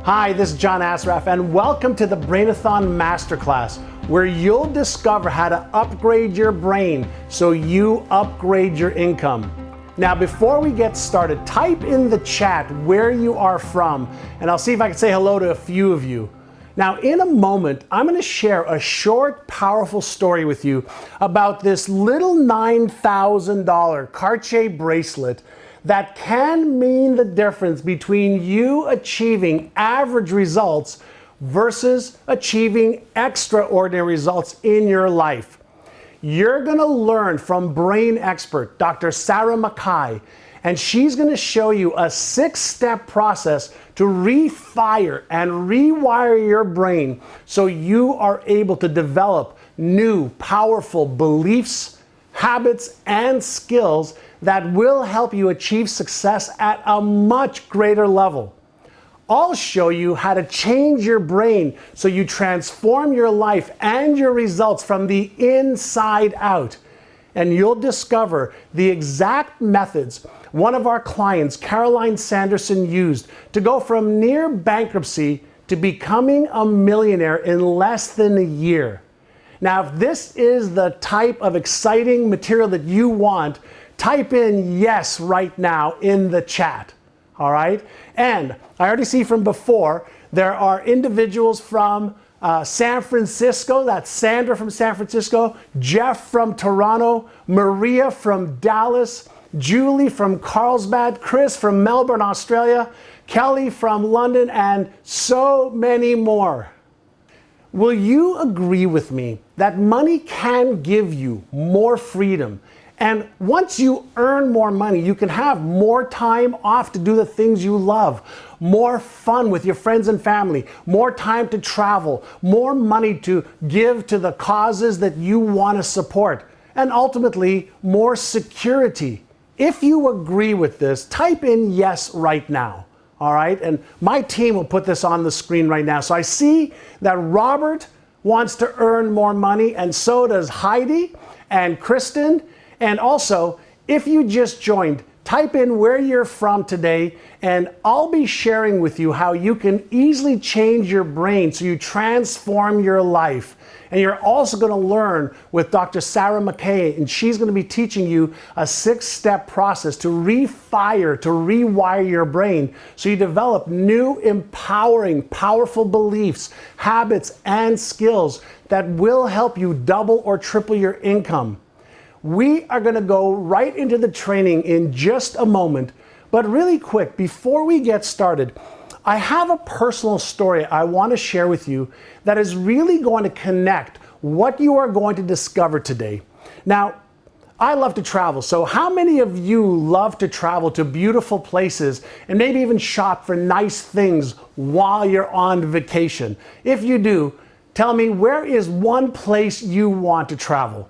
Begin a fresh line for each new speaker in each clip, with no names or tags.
Hi, this is John Assaraf, and welcome to the Brain-A-Thon Masterclass, where you'll discover how to upgrade your brain so you upgrade your income. Now, before we get started, type in the chat where you are from, and I'll see if I can say hello to a few of you. Now, in a moment, I'm going to share a short, powerful story with you about this little $9,000 Cartier bracelet that can mean the difference between you achieving average results versus achieving extraordinary results in your life. You're going to learn from brain expert Dr. Sarah Mackay, and she's going to show you a 6-step process to refire and rewire your brain so you are able to develop new, powerful beliefs, habits, and skills that will help you achieve success at a much greater level. I'll show you how to change your brain so you transform your life and your results from the inside out. And you'll discover the exact methods one of our clients, Caroline Sanderson, used to go from near bankruptcy to becoming a millionaire in less than a year. Now, if this is the type of exciting material that you want, type in yes right now in the chat, all right? And I already see from before, there are individuals from San Francisco, that's Sandra from San Francisco, Jeff from Toronto, Maria from Dallas, Julie from Carlsbad, Chris from Melbourne, Australia, Kelly from London, and so many more. Will you agree with me that money can give you more freedom? And once you earn more money, you can have more time off to do the things you love, more fun with your friends and family, more time to travel, more money to give to the causes that you want to support, and ultimately, more security. If you agree with this, type in yes right now. All right, and my team will put this on the screen right now. So I see that Robert wants to earn more money, and so does Heidi and Kristen. And also, if you just joined, type in where you're from today, and I'll be sharing with you how you can easily change your brain so you transform your life. And you're also going to learn with Dr. Sarah Mackay, and she's going to be teaching you a 6-step process to refire, to rewire your brain so you develop new, empowering, powerful beliefs, habits, and skills that will help you double or triple your income. We are going to go right into the training in just a moment, but really quick, before we get started, I have a personal story I want to share with you that is really going to connect what you are going to discover today. Now, I love to travel, so how many of you love to travel to beautiful places and maybe even shop for nice things while you're on vacation? If you do, tell me, where is one place you want to travel?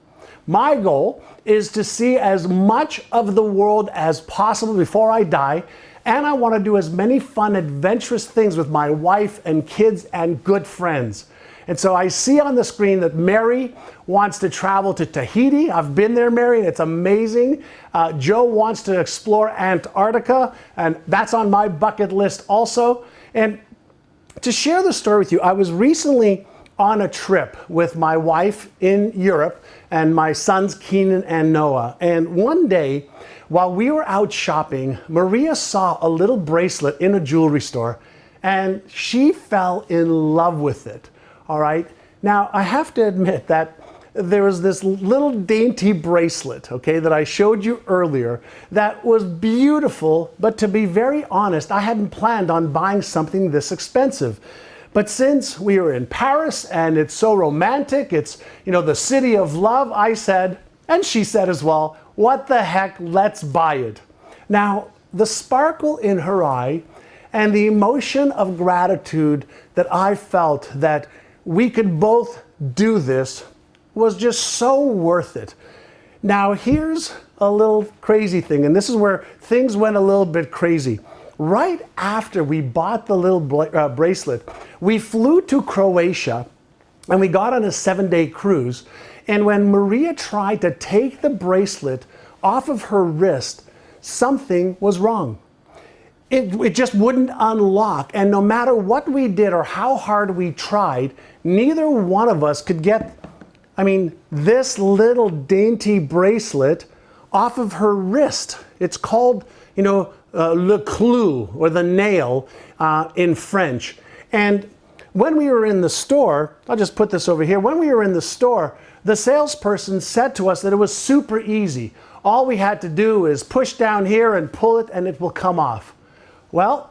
My goal is to see as much of the world as possible before I die, and I want to do as many fun, adventurous things with my wife and kids and good friends. And so I see on the screen that Mary wants to travel to Tahiti. I've been there, Mary, and it's amazing. Joe wants to explore Antarctica, and that's on my bucket list also. And to share the story with you, I was recently on a trip with my wife in Europe and my sons Keenan and Noah. And one day, while we were out shopping, Maria saw a little bracelet in a jewelry store, and she fell in love with it. All right. Now, I have to admit that there was this little dainty bracelet, okay, that I showed you earlier that was beautiful, but to be very honest, I hadn't planned on buying something this expensive. But since we were in Paris and it's so romantic, it's, the city of love, I said, and she said as well, what the heck, let's buy it. Now, the sparkle in her eye and the emotion of gratitude that I felt that we could both do this was just so worth it. Now, here's a little crazy thing, and this is where things went a little bit crazy. Right after we bought the little bracelet, we flew to Croatia and we got on a 7-day cruise. And when Maria tried to take the bracelet off of her wrist, something was wrong. it just wouldn't unlock. And no matter what we did or how hard we tried, neither one of us could get, this little dainty bracelet off of her wrist. It's called, le clou, or the nail in French. And when we were in the store, I'll just put this over here. When we were in the store, the salesperson said to us that it was super easy. All we had to do is push down here and pull it and it will come off. Well,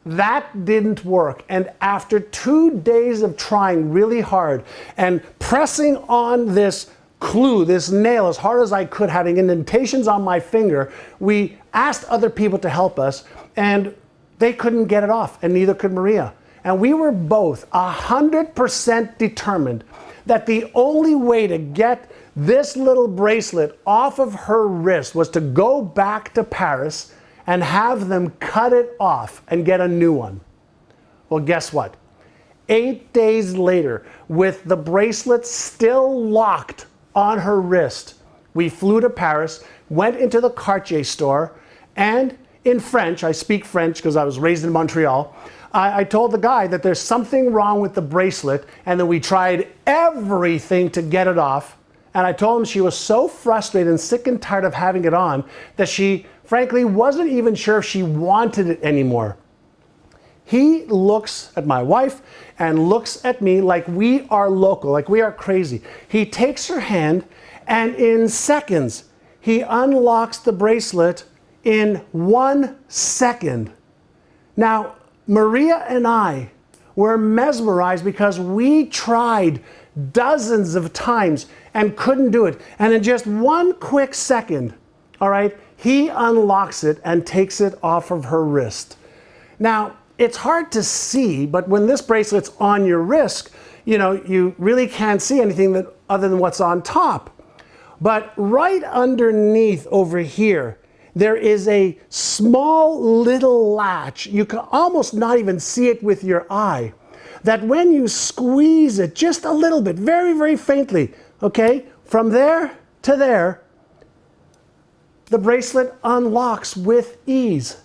that didn't work. And after 2 days of trying really hard and pressing on this clou, this nail, as hard as I could, having indentations on my finger, we asked other people to help us, and they couldn't get it off, and neither could Maria. And we were both 100% determined that the only way to get this little bracelet off of her wrist was to go back to Paris and have them cut it off and get a new one. Well, guess what? 8 days later, with the bracelet still locked on her wrist, we flew to Paris, went into the Cartier store, and in French, I speak French because I was raised in Montreal, I told the guy that there's something wrong with the bracelet, and then we tried everything to get it off. And I told him she was so frustrated and sick and tired of having it on that she, frankly, wasn't even sure if she wanted it anymore. He looks at my wife and looks at me like we are local, like we are crazy. He takes her hand, and in seconds, he unlocks the bracelet in 1 second. Now, Maria and I were mesmerized because we tried dozens of times and couldn't do it. And in just 1 quick second, all right, he unlocks it and takes it off of her wrist. Now, it's hard to see, but when this bracelet's on your wrist, you really can't see anything other than what's on top. But right underneath over here, there is a small little latch. You can almost not even see it with your eye. That when you squeeze it just a little bit, very, very faintly, okay, from there to there, the bracelet unlocks with ease.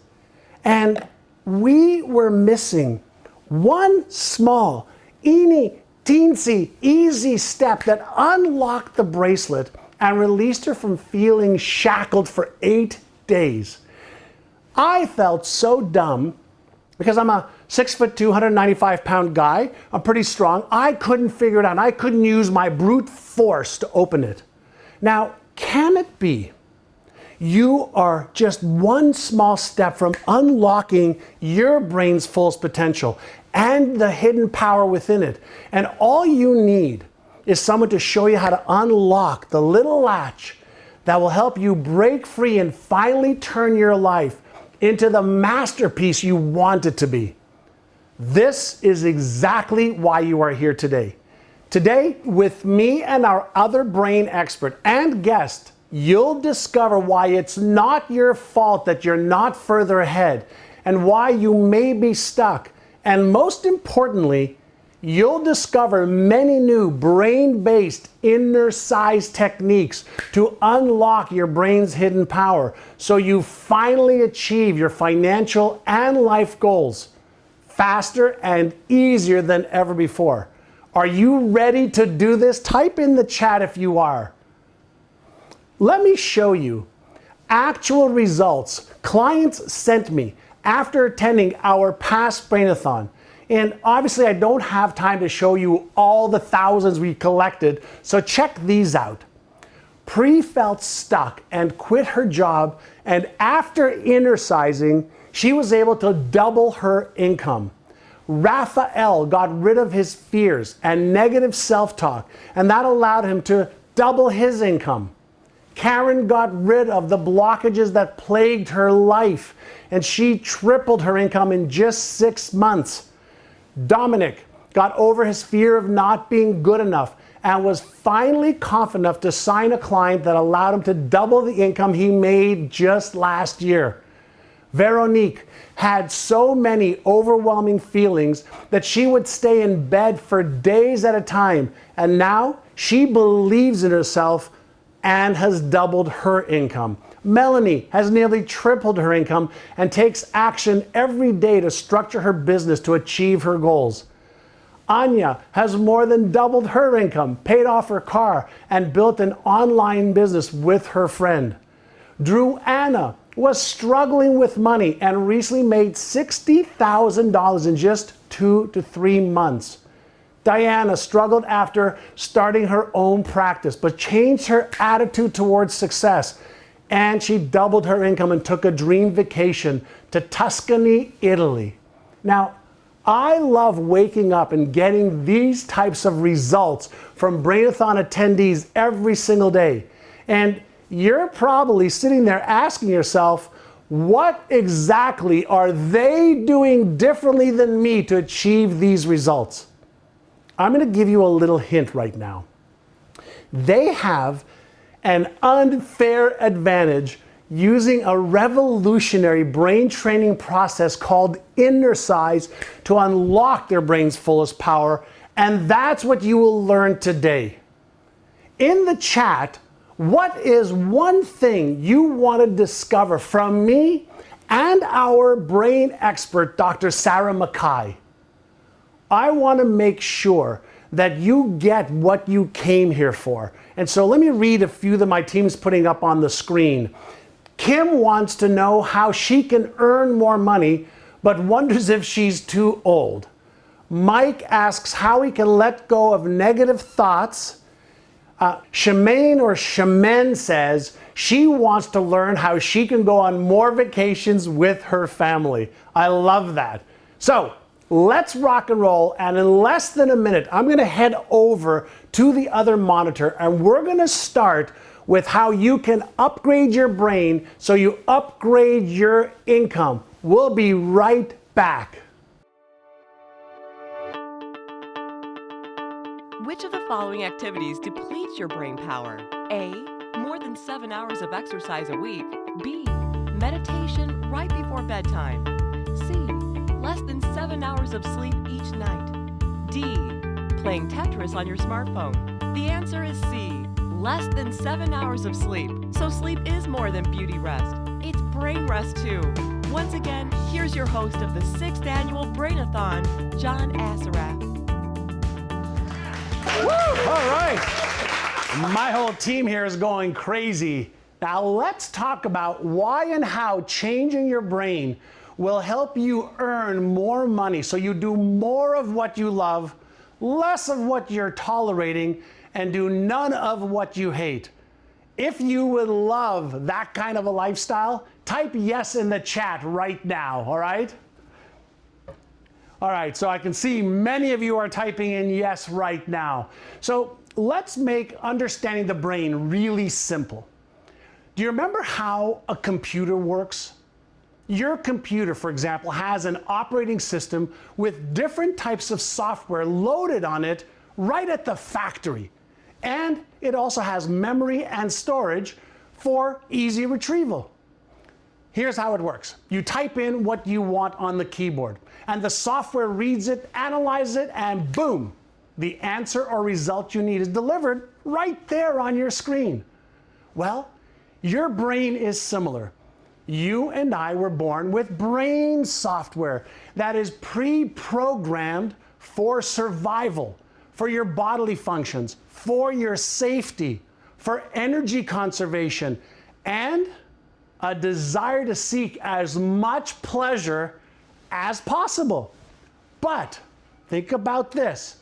And we were missing one small, teensy, easy step that unlocked the bracelet and released her from feeling shackled for 8 days. I felt so dumb because I'm a 6'2", 195-pound guy. I'm pretty strong. I couldn't figure it out. I couldn't use my brute force to open it. Now, can it be you are just one small step from unlocking your brain's fullest potential and the hidden power within it? And all you need is someone to show you how to unlock the little latch that will help you break free and finally turn your life into the masterpiece you want it to be. This is exactly why you are here today. Today, with me and our other brain expert and guest, you'll discover why it's not your fault that you're not further ahead and why you may be stuck. And most importantly, you'll discover many new brain-based inner size techniques to unlock your brain's hidden power so you finally achieve your financial and life goals faster and easier than ever before. Are you ready to do this? Type in the chat if you are. Let me show you actual results clients sent me after attending our past Brain-A-Thon. And obviously I don't have time to show you all the thousands we collected, so check these out. Pri felt stuck and quit her job, and after innercising, she was able to double her income. Raphael got rid of his fears and negative self-talk, and that allowed him to double his income. Karen got rid of the blockages that plagued her life, and she tripled her income in just 6 months. Dominic got over his fear of not being good enough and was finally confident enough to sign a client that allowed him to double the income he made just last year. Veronique had so many overwhelming feelings that she would stay in bed for days at a time, and now she believes in herself and has doubled her income. Melanie has nearly tripled her income and takes action every day to structure her business to achieve her goals. Anya has more than doubled her income, paid off her car, and built an online business with her friend. Drew Anna was struggling with money and recently made $60,000 in just 2 to 3 months. Diana struggled after starting her own practice, but changed her attitude towards success, and she doubled her income and took a dream vacation to Tuscany, Italy. Now, I love waking up and getting these types of results from Brain-A-Thon attendees every single day. And you're probably sitting there asking yourself, what exactly are they doing differently than me to achieve these results? I'm going to give you a little hint right now. They have an unfair advantage using a revolutionary brain training process called innercises to unlock their brain's fullest power, and that's what you will learn today. In the chat, what is one thing you want to discover from me and our brain expert, Dr. Sarah Mackay? I want to make sure that you get what you came here for. And so let me read a few that my team's putting up on the screen. Kim wants to know how she can earn more money, but wonders if she's too old. Mike asks how he can let go of negative thoughts. Shaman says she wants to learn how she can go on more vacations with her family. I love that. So let's rock and roll, and in less than a minute, I'm going to head over to the other monitor, and we're going to start with how you can upgrade your brain so you upgrade your income. We'll be right back.
Which of the following activities depletes your brain power? A, more than 7 hours of exercise a week. B, meditation right before bedtime. C, less than 7 hours of sleep each night. D, playing Tetris on your smartphone. The answer is C, less than 7 hours of sleep. So sleep is more than beauty rest. It's brain rest too. Once again, here's your host of the 6th annual Brain-A-Thon, John Assaraf.
Woo! All right. My whole team here is going crazy. Now let's talk about why and how changing your brain will help you earn more money so you do more of what you love, less of what you're tolerating, and do none of what you hate. If you would love that kind of a lifestyle, type yes in the chat right now, all right? All right, so I can see many of you are typing in yes right now. So let's make understanding the brain really simple. Do you remember how a computer works? Your computer, for example, has an operating system with different types of software loaded on it right at the factory. And it also has memory and storage for easy retrieval. Here's how it works. You type in what you want on the keyboard, and the software reads it, analyzes it, and boom, the answer or result you need is delivered right there on your screen. Well, your brain is similar. You and I were born with brain software that is pre-programmed for survival, for your bodily functions, for your safety, for energy conservation, and a desire to seek as much pleasure as possible. But think about this.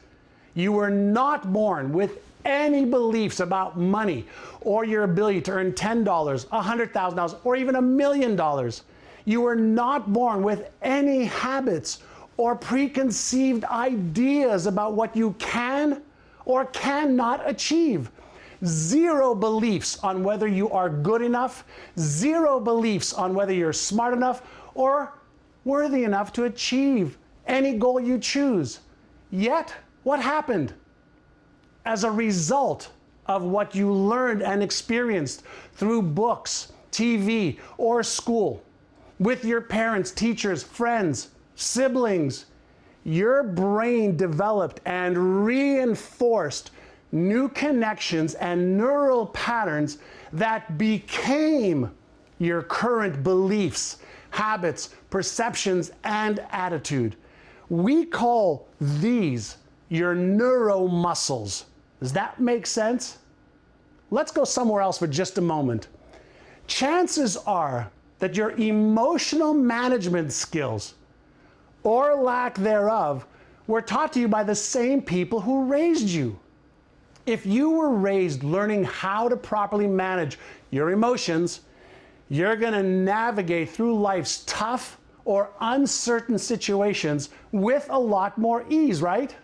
You were not born with any beliefs about money or your ability to earn $10, $100,000, or even $1 million. You were not born with any habits or preconceived ideas about what you can or cannot achieve. Zero beliefs on whether you are good enough, zero beliefs on whether you're smart enough or worthy enough to achieve any goal you choose. Yet, what happened? As a result of what you learned and experienced through books, TV, or school, with your parents, teachers, friends, siblings, your brain developed and reinforced new connections and neural patterns that became your current beliefs, habits, perceptions, and attitude. We call these your neuromuscles. Does that make sense? Let's go somewhere else for just a moment. Chances are that your emotional management skills, or lack thereof, were taught to you by the same people who raised you. If you were raised learning how to properly manage your emotions, you're going to navigate through life's tough or uncertain situations with a lot more ease, right?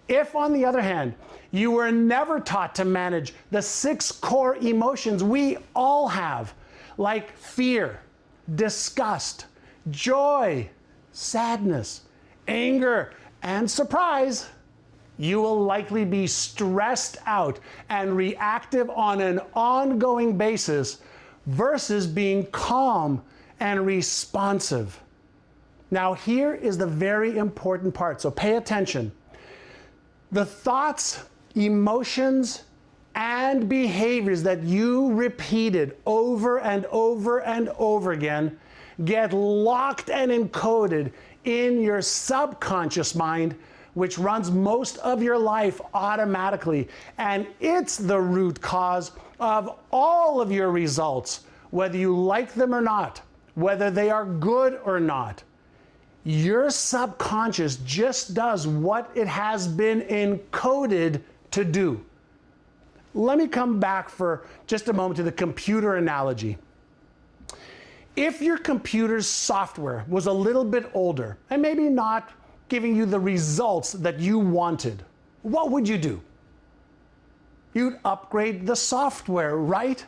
If, on the other hand, you were never taught to manage the 6 core emotions we all have, like fear, disgust, joy, sadness, anger, and surprise, you will likely be stressed out and reactive on an ongoing basis versus being calm and responsive. Now, here is the very important part, so pay attention. The thoughts, emotions, and behaviors that you repeated over and over and over again get locked and encoded in your subconscious mind, which runs most of your life automatically. And it's the root cause of all of your results, whether you like them or not, whether they are good or not. Your subconscious just does what it has been encoded to do. Let me come back for just a moment to the computer analogy. If your computer's software was a little bit older and maybe not giving you the results that you wanted, what would you do? You'd upgrade the software, right?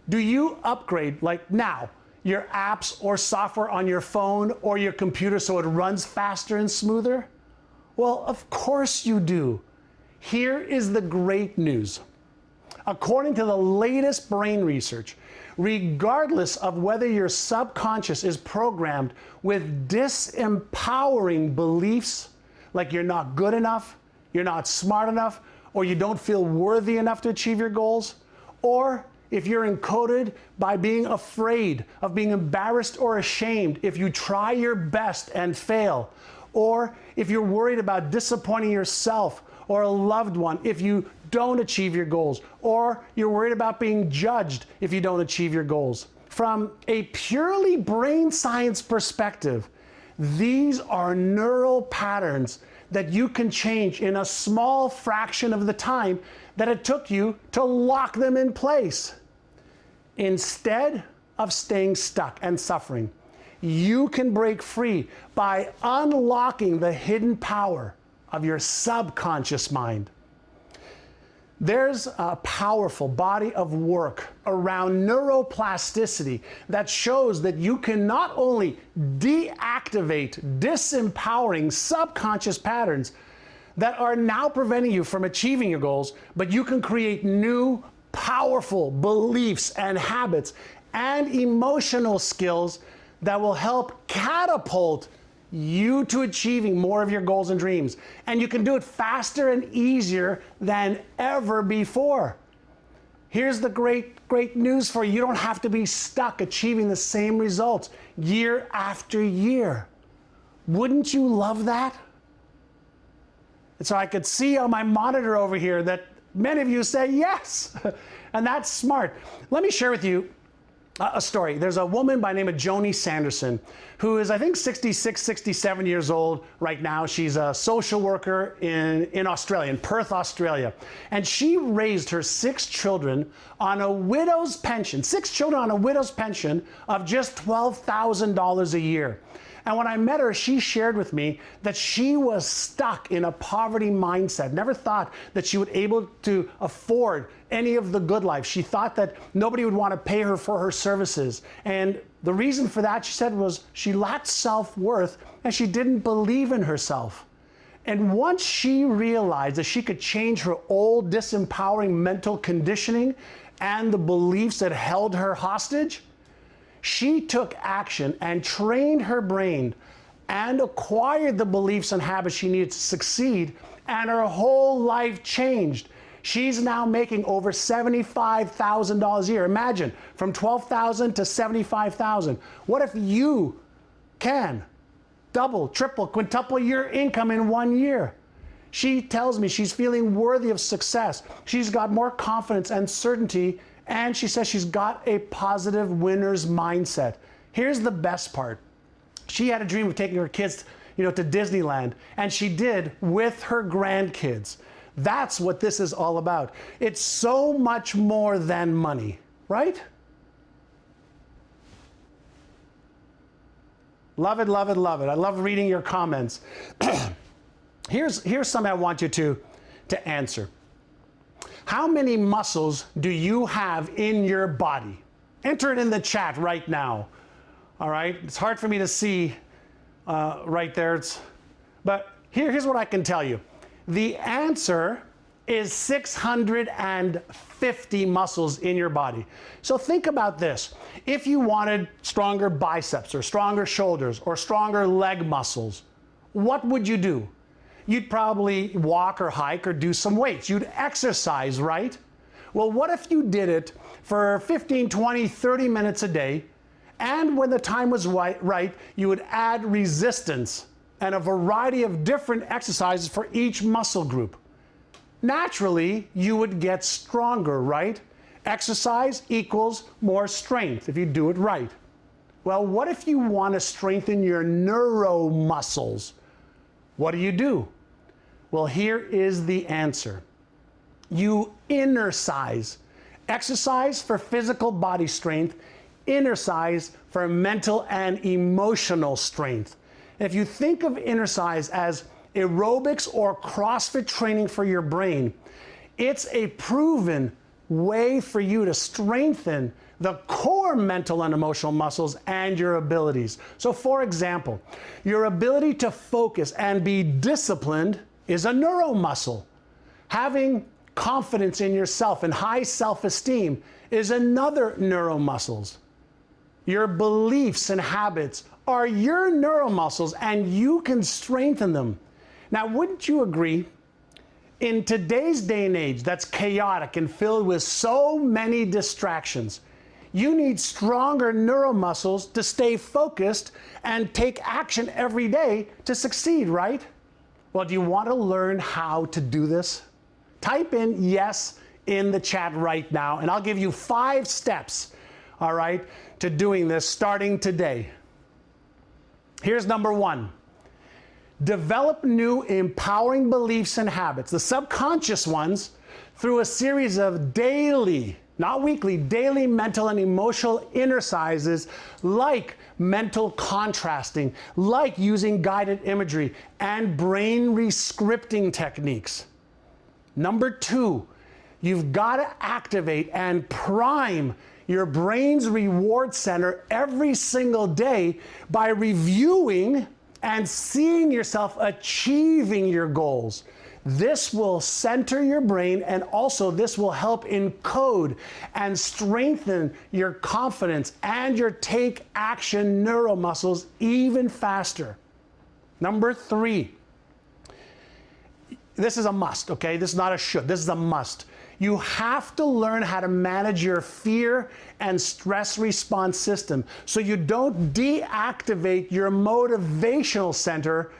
Do you upgrade, like now, your apps or software on your phone or your computer so it runs faster and smoother? Well, of course you do. Here is the great news. According to the latest brain research, regardless of whether your subconscious is programmed with disempowering beliefs, like you're not good enough, you're not smart enough, or you don't feel worthy enough to achieve your goals, or if you're encoded by being afraid of being embarrassed or ashamed if you try your best and fail, or if you're worried about disappointing yourself or a loved one if you don't achieve your goals, or you're worried about being judged if you don't achieve your goals. From a purely brain science perspective, these are neural patterns that you can change in a small fraction of the time that it took you to lock them in place. Instead of staying stuck and suffering, you can break free by unlocking the hidden power of your subconscious mind. There's a powerful body of work around neuroplasticity that shows that you can not only deactivate disempowering subconscious patterns that are now preventing you from achieving your goals, but you can create new, powerful beliefs and habits and emotional skills that will help catapult you to achieving more of your goals and dreams. And you can do it faster and easier than ever before. Here's the great news for you. You don't have to be stuck achieving the same results year after year. Wouldn't you love that? And so I could see on my monitor over here that many of you say yes, and that's smart. Let me share with you a story. There's a woman by the name of Joni Sanderson who is, I think, 66, 67 years old right now. She's a social worker in Australia, in Perth, Australia. And she raised her 6 children on a widow's pension, 6 children on a widow's pension of just $12,000 a year. And when I met her, she shared with me that she was stuck in a poverty mindset, never thought that she would be able to afford any of the good life. She thought that nobody would want to pay her for her services. And the reason for that, she said, was she lacked self-worth and she didn't believe in herself. And once she realized that she could change her old disempowering mental conditioning and the beliefs that held her hostage, she took action and trained her brain and acquired the beliefs and habits she needed to succeed, and her whole life changed. She's now making over $75,000 a year. Imagine, from $12,000 to $75,000. What if you can double, triple, quintuple your income in 1 year? She tells me she's feeling worthy of success. She's got more confidence and certainty, and she says she's got a positive winner's mindset. Here's the best part. She had a dream of taking her kids, to Disneyland, and she did with her grandkids. That's what this is all about. It's so much more than money, right? Love it, love it, love it. I love reading your comments. Here's something I want you to answer. How many muscles do you have in your body? Enter it in the chat right now. All right? It's hard for me to see right there. But here's what I can tell you. The answer is 650 muscles in your body. So think about this. If you wanted stronger biceps or stronger shoulders or stronger leg muscles, what would you do? You'd probably walk or hike or do some weights. You'd exercise, right? Well, what if you did it for 15, 20, 30 minutes a day, and when the time was right, you would add resistance and a variety of different exercises for each muscle group. Naturally, you would get stronger, right? Exercise equals more strength if you do it right. Well, what if you want to strengthen your neuromuscles? What do? Well, here is the answer. You innercise. Exercise for physical body strength, innercise for mental and emotional strength. And if you think of innercise as aerobics or CrossFit training for your brain, it's a proven way for you to strengthen the core mental and emotional muscles and your abilities. So for example, your ability to focus and be disciplined is a neuromuscle. Having confidence in yourself and high self-esteem is another neuromuscle. Your beliefs and habits are your neuromuscles, and you can strengthen them. Now, wouldn't you agree? In today's day and age that's chaotic and filled with so many distractions, you need stronger neuromuscles to stay focused and take action every day to succeed, right? Well, do you want to learn how to do this? Type in yes in the chat right now, and I'll give you 5 steps, all right, to doing this starting today. Here's number 1. Develop new empowering beliefs and habits, the subconscious ones, through a series of daily, not weekly, daily mental and emotional innercises, like mental contrasting, like using guided imagery and brain rescripting techniques. Number 2, you've got to activate and prime your brain's reward center every single day by reviewing and seeing yourself achieving your goals. This will center your brain, and also this will help encode and strengthen your confidence and your take action neuromuscles even faster. Number 3, this is a must, okay? This is not a should, this is a must. You have to learn how to manage your fear and stress response system so you don't deactivate your motivational center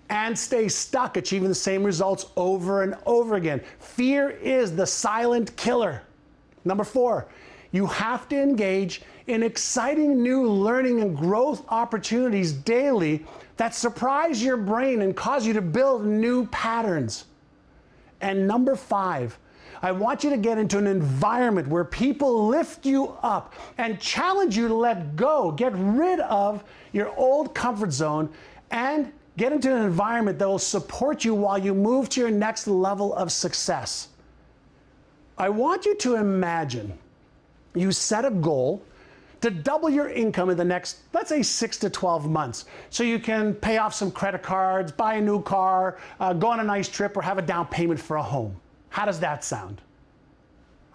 and stay stuck achieving the same results over and over again. Fear is the silent killer. Number 4, you have to engage in exciting new learning and growth opportunities daily that surprise your brain and cause you to build new patterns. And number 5, I want you to get into an environment where people lift you up and challenge you to let go, get rid of your old comfort zone, and get into an environment that will support you while you move to your next level of success. I want you to imagine you set a goal to double your income in the next, let's say, 6 to 12 months. So you can pay off some credit cards, buy a new car, go on a nice trip, or have a down payment for a home. How does that sound?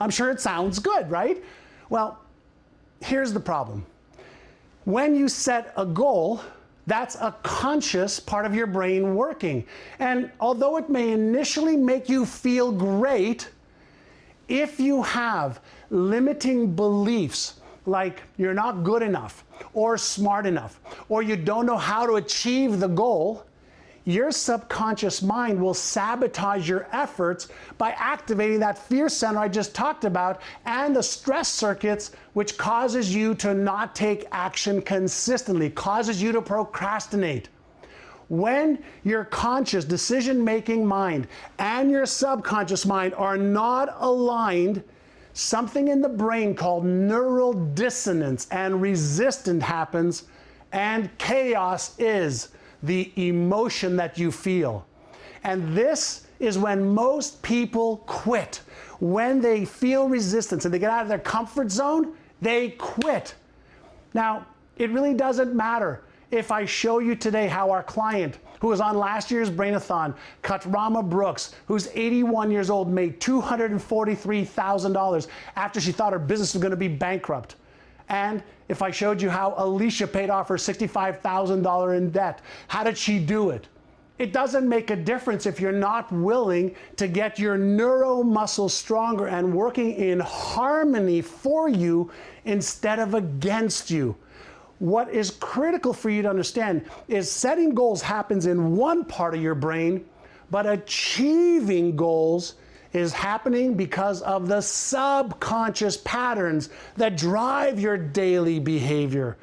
I'm sure it sounds good, right? Well, here's the problem. When you set a goal, that's a conscious part of your brain working. And although it may initially make you feel great, If you have limiting beliefs like you're not good enough or smart enough, or you don't know how to achieve the goal, your subconscious mind will sabotage your efforts by activating that fear center I just talked about and the stress circuits, which causes you to not take action consistently, causes you to procrastinate. When your conscious decision-making mind and your subconscious mind are not aligned, something in the brain called neural dissonance and resistance happens, and chaos is the emotion that you feel. And this is when most people quit. When they feel resistance and they get out of their comfort zone, they quit. Now, it really doesn't matter if I show you today how our client, who was on last year's Brain-A-Thon, Katrama Brooks, who's 81 years old, made $243,000 after she thought her business was going to be bankrupt. And if I showed you how Alicia paid off her $65,000 in debt, how did she do it? It doesn't make a difference if you're not willing to get your neuromuscles stronger and working in harmony for you instead of against you. What is critical for you to understand is setting goals happens in one part of your brain, but achieving goals is happening because of the subconscious patterns that drive your daily behavior.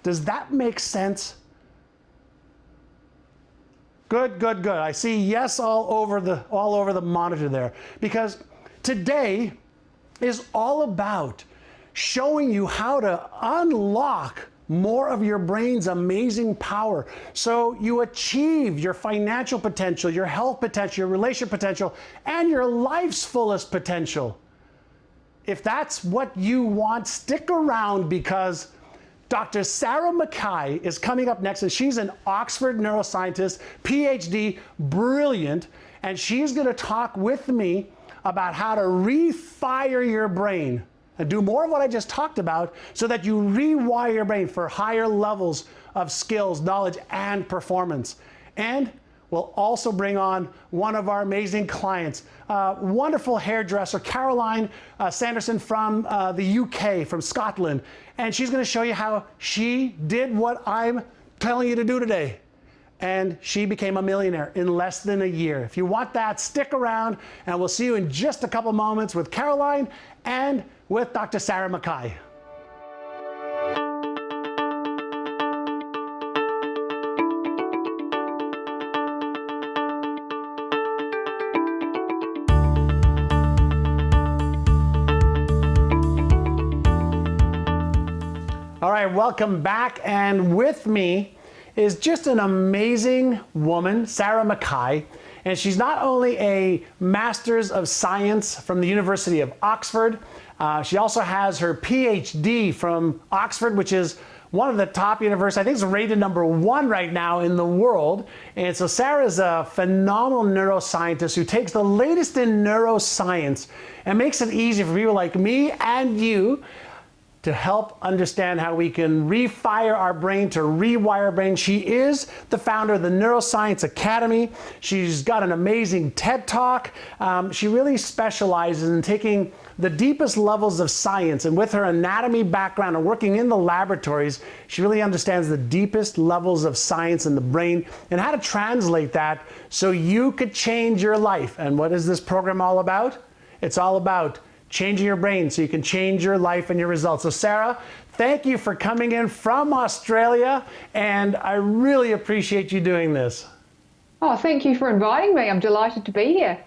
Does that make sense? Good, good, good. I see yes all over the monitor there, because today is all about showing you how to unlock more of your brain's amazing power so you achieve your financial potential, your health potential, your relationship potential, and your life's fullest potential. If that's what you want, stick around, because Dr. Sarah Mackay is coming up next, and she's an Oxford neuroscientist, PhD, brilliant, and she's going to talk with me about how to refire your brain and do more of what I just talked about so that you rewire your brain for higher levels of skills, knowledge, and performance. And we'll also bring on one of our amazing clients, wonderful hairdresser, Caroline Sanderson from the UK, from Scotland. And she's gonna show you how she did what I'm telling you to do today. And she became a millionaire in less than a year. If you want that, stick around, and we'll see you in just a couple moments with Caroline and with Dr. Sarah Mackay. All right, welcome back. And with me is just an amazing woman, Sarah Mackay. And she's not only a Master's of Science from the University of Oxford, she also has her PhD from Oxford, which is one of the top universities. I think it's rated #1 right now in the world. And so Sarah is a phenomenal neuroscientist who takes the latest in neuroscience and makes it easy for people like me and you to help understand how we can refire our brain, to rewire our brain. She is the founder of the Neuroscience Academy. She's got an amazing TED Talk. She really specializes in taking the deepest levels of science, and with her anatomy background and working in the laboratories, she really understands the deepest levels of science in the brain and how to translate that so you could change your life. And what is this program all about? It's all about changing your brain so you can change your life and your results. So Sarah, thank you for coming in from Australia, and I really appreciate you doing this.
Oh, thank you for inviting me. I'm delighted to be here.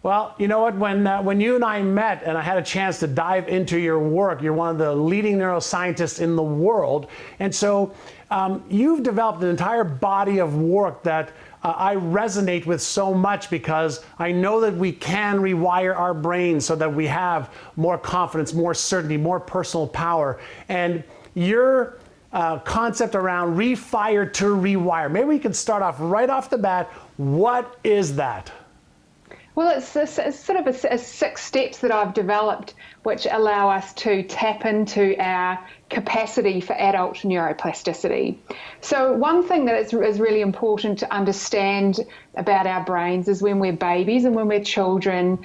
Well, you know what, when you and I met and I had a chance to dive into your work, you're one of the leading neuroscientists in the world. And so you've developed an entire body of work that I resonate with so much, because I know that we can rewire our brains so that we have more confidence, more certainty, more personal power. And your concept around refire to rewire, maybe we could start off right off the bat. What is that?
Well, it's sort of a 6 steps that I've developed which allow us to tap into our capacity for adult neuroplasticity. So one thing that is really important to understand about our brains is when we're babies and when we're children,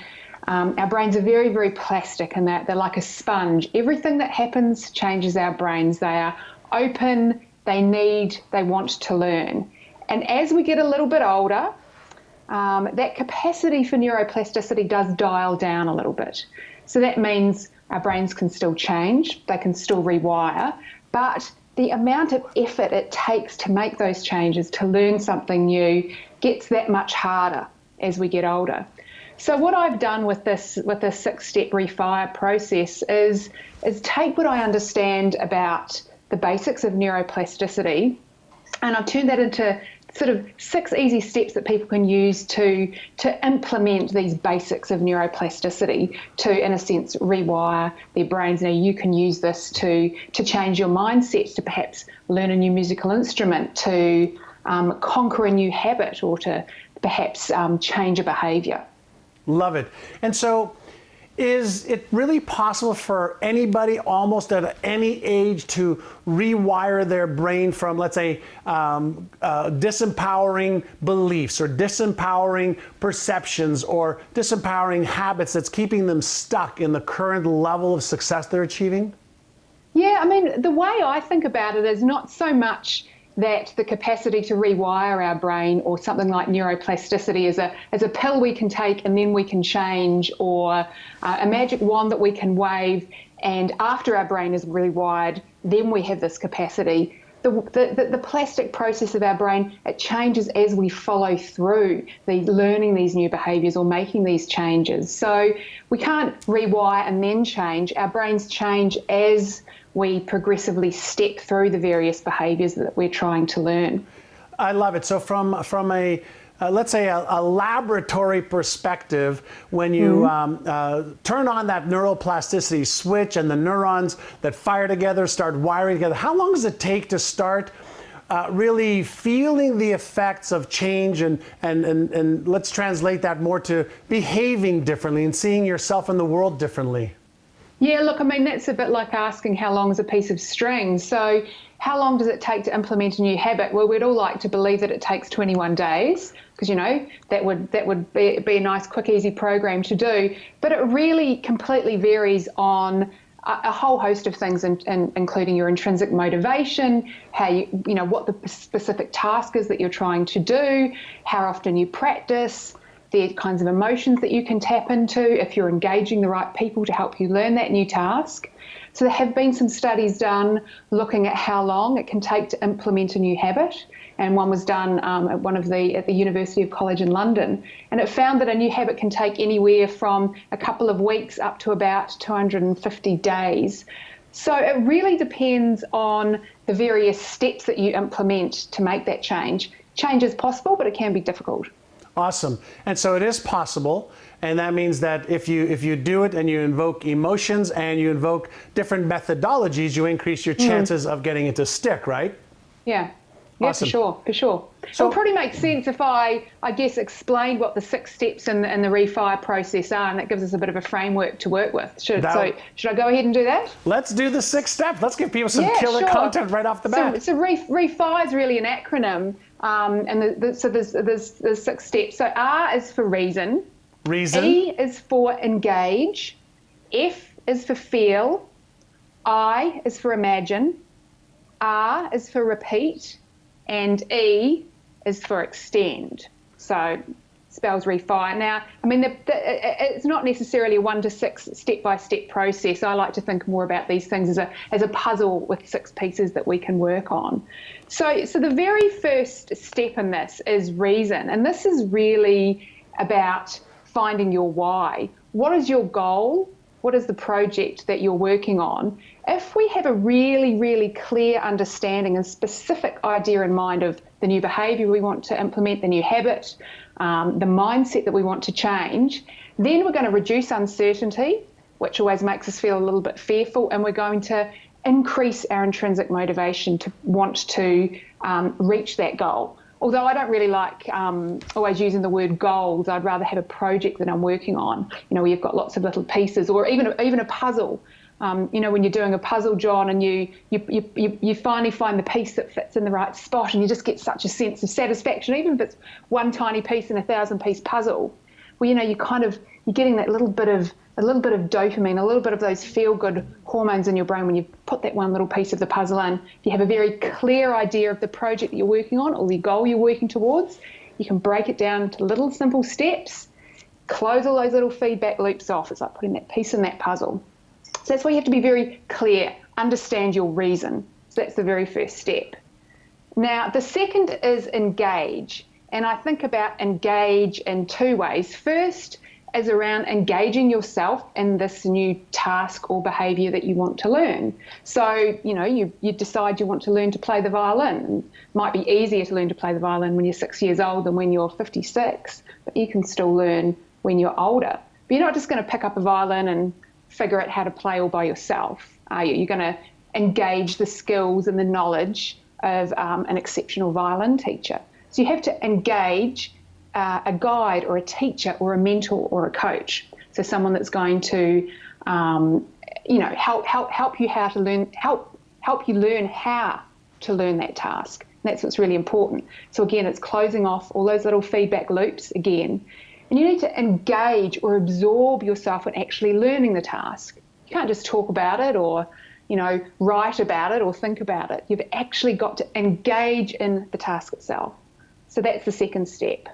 Our brains are very, very plastic in that they're like a sponge. Everything that happens changes our brains. They are open, they want to learn. And as we get a little bit older, that capacity for neuroplasticity does dial down a little bit. So that means our brains can still change, they can still rewire, but the amount of effort it takes to make those changes, to learn something new, gets that much harder as we get older. So what I've done with this 6-step Refire process is take what I understand about the basics of neuroplasticity, and I've turned that into sort of 6 easy steps that people can use to implement these basics of neuroplasticity to, in a sense, rewire their brains. Now, you can use this to change your mindset, to perhaps learn a new musical instrument, to conquer a new habit, or to perhaps change a behavior.
Love it. And so, is it really possible for anybody almost at any age to rewire their brain from, let's say, disempowering beliefs or disempowering perceptions or disempowering habits that's keeping them stuck in the current level of success they're achieving?
Yeah, I mean, the way I think about it is not so much that the capacity to rewire our brain or something like neuroplasticity is a pill we can take and then we can change, or a magic wand that we can wave and after our brain is rewired, then we have this capacity. The plastic process of our brain, it changes as we follow through learning these new behaviours or making these changes. So we can't rewire and then change. Our brains change as we progressively step through the various behaviours that we're trying to learn.
I love it. So from a let's say a laboratory perspective, when you turn on that neuroplasticity switch and the neurons that fire together start wiring together, how long does it take to start really feeling the effects of change and let's translate that more to behaving differently and seeing yourself in the world differently?
Yeah, look, I mean, that's a bit like asking how long is a piece of string. So how long does it take to implement a new habit? Well, we'd all like to believe that it takes 21 days because, you know, that would be a nice, quick, easy program to do. But it really completely varies on a whole host of things, including your intrinsic motivation, how you know, what the specific task is that you're trying to do, how often you practice, the kinds of emotions that you can tap into, if you're engaging the right people to help you learn that new task. So there have been some studies done looking at how long it can take to implement a new habit, and one was done at the University of College in London, and it found that a new habit can take anywhere from a couple of weeks up to about 250 days. So it really depends on the various steps that you implement to make that change. Change is possible, but it can be difficult.
Awesome. And so it is possible, and that means that if you do it and you invoke emotions and you invoke different methodologies, you increase your chances of getting it to stick, right?
Yeah.
Awesome.
Yeah, for sure. So it'll probably make sense if I guess, explained what the 6 steps in the Refire process are, and that gives us a bit of a framework to work with. Should I go ahead and do that?
Let's do the 6 steps. Let's give people some killer content right off the bat.
So Refire is really an acronym, so there's 6 steps. So R is for reason.
Reason.
E is for engage. F is for feel. I is for imagine. R is for repeat. And E is for extend. So spells Refire. Now, I mean, it's not necessarily a 1 to 6 step-by-step process. I like to think more about these things as a puzzle with 6 pieces that we can work on. So the very first step in this is reason, and this is really about finding your why. What is your goal? What is the project that you're working on? If we have a really, really clear understanding and specific idea in mind of the new behaviour we want to implement, the new habit, the mindset that we want to change, then we're going to reduce uncertainty, which always makes us feel a little bit fearful, and we're going to increase our intrinsic motivation to want to reach that goal. Although I don't really like always using the word goals, I'd rather have a project that I'm working on, you know, where you've got lots of little pieces, or even a puzzle. You know, when you're doing a puzzle, John, and you finally find the piece that fits in the right spot, and you just get such a sense of satisfaction, even if it's one tiny piece in a 1,000-piece puzzle. where, you're getting that little bit of dopamine, a little bit of those feel-good hormones in your brain when you put that one little piece of the puzzle in. If you have a very clear idea of the project that you're working on or the goal you're working towards, you can break it down into little simple steps, close all those little feedback loops off. It's like putting that piece in that puzzle. So that's why you have to be very clear, understand your reason. So that's the very first step. Now, the second is engage. And I think about engage in two ways. First is around engaging yourself in this new task or behaviour that you want to learn. So, you decide you want to learn to play the violin. It might be easier to learn to play the violin when you're 6 years old than when you're 56, but you can still learn when you're older. But you're not just going to pick up a violin and figure out how to play all by yourself, are you? You're going to engage the skills and the knowledge of an exceptional violin teacher. So you have to engage a guide or a teacher or a mentor or a coach. So someone that's going to, help you learn how to learn that task. And that's what's really important. So again, it's closing off all those little feedback loops again. And you need to engage or absorb yourself in actually learning the task. You can't just talk about it or, write about it or think about it. You've actually got to engage in the task itself. So that's the second step.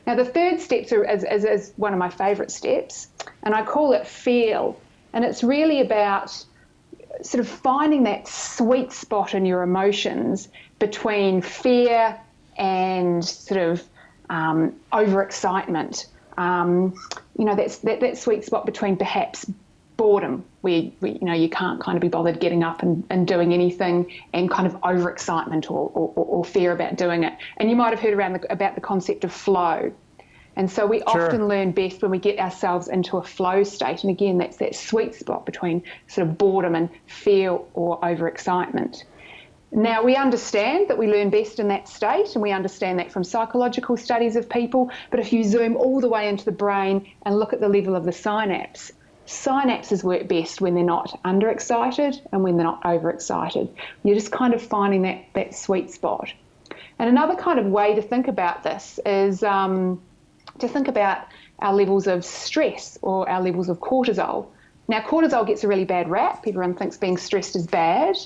Now, the third step is one of my favourite steps, and I call it feel. And it's really about sort of finding that sweet spot in your emotions between fear and sort of overexcitement. That's that sweet spot between perhaps boredom, where you can't kind of be bothered getting up and doing anything, and kind of overexcitement or fear about doing it. And you might have heard about the concept of flow. And so we often learn best when we get ourselves into a flow state. And again, that's that sweet spot between sort of boredom and fear or overexcitement. Now, we understand that we learn best in that state, and we understand that from psychological studies of people. But if you zoom all the way into the brain and look at the level of the synapses work best when they're not underexcited and when they're not overexcited. You're just kind of finding that sweet spot. And another kind of way to think about this is to think about our levels of stress or our levels of cortisol. Now, cortisol gets a really bad rap. Everyone thinks being stressed is bad.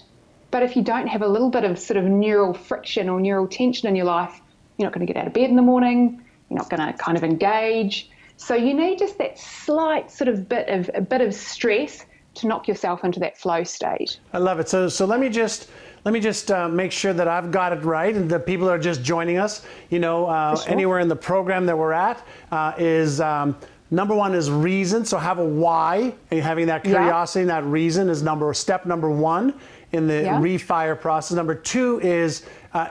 But if you don't have a little bit of sort of neural friction or neural tension in your life, you're not going to get out of bed in the morning. You're not going to kind of engage. So you need just that slight sort of bit of stress to knock yourself into that flow state.
I love it. So let me just make sure that I've got it right, and the people are just joining us. Anywhere in the program that we're at is number one is reason. So have a why, and having that curiosity and that reason is step number one in the refire process. Number two is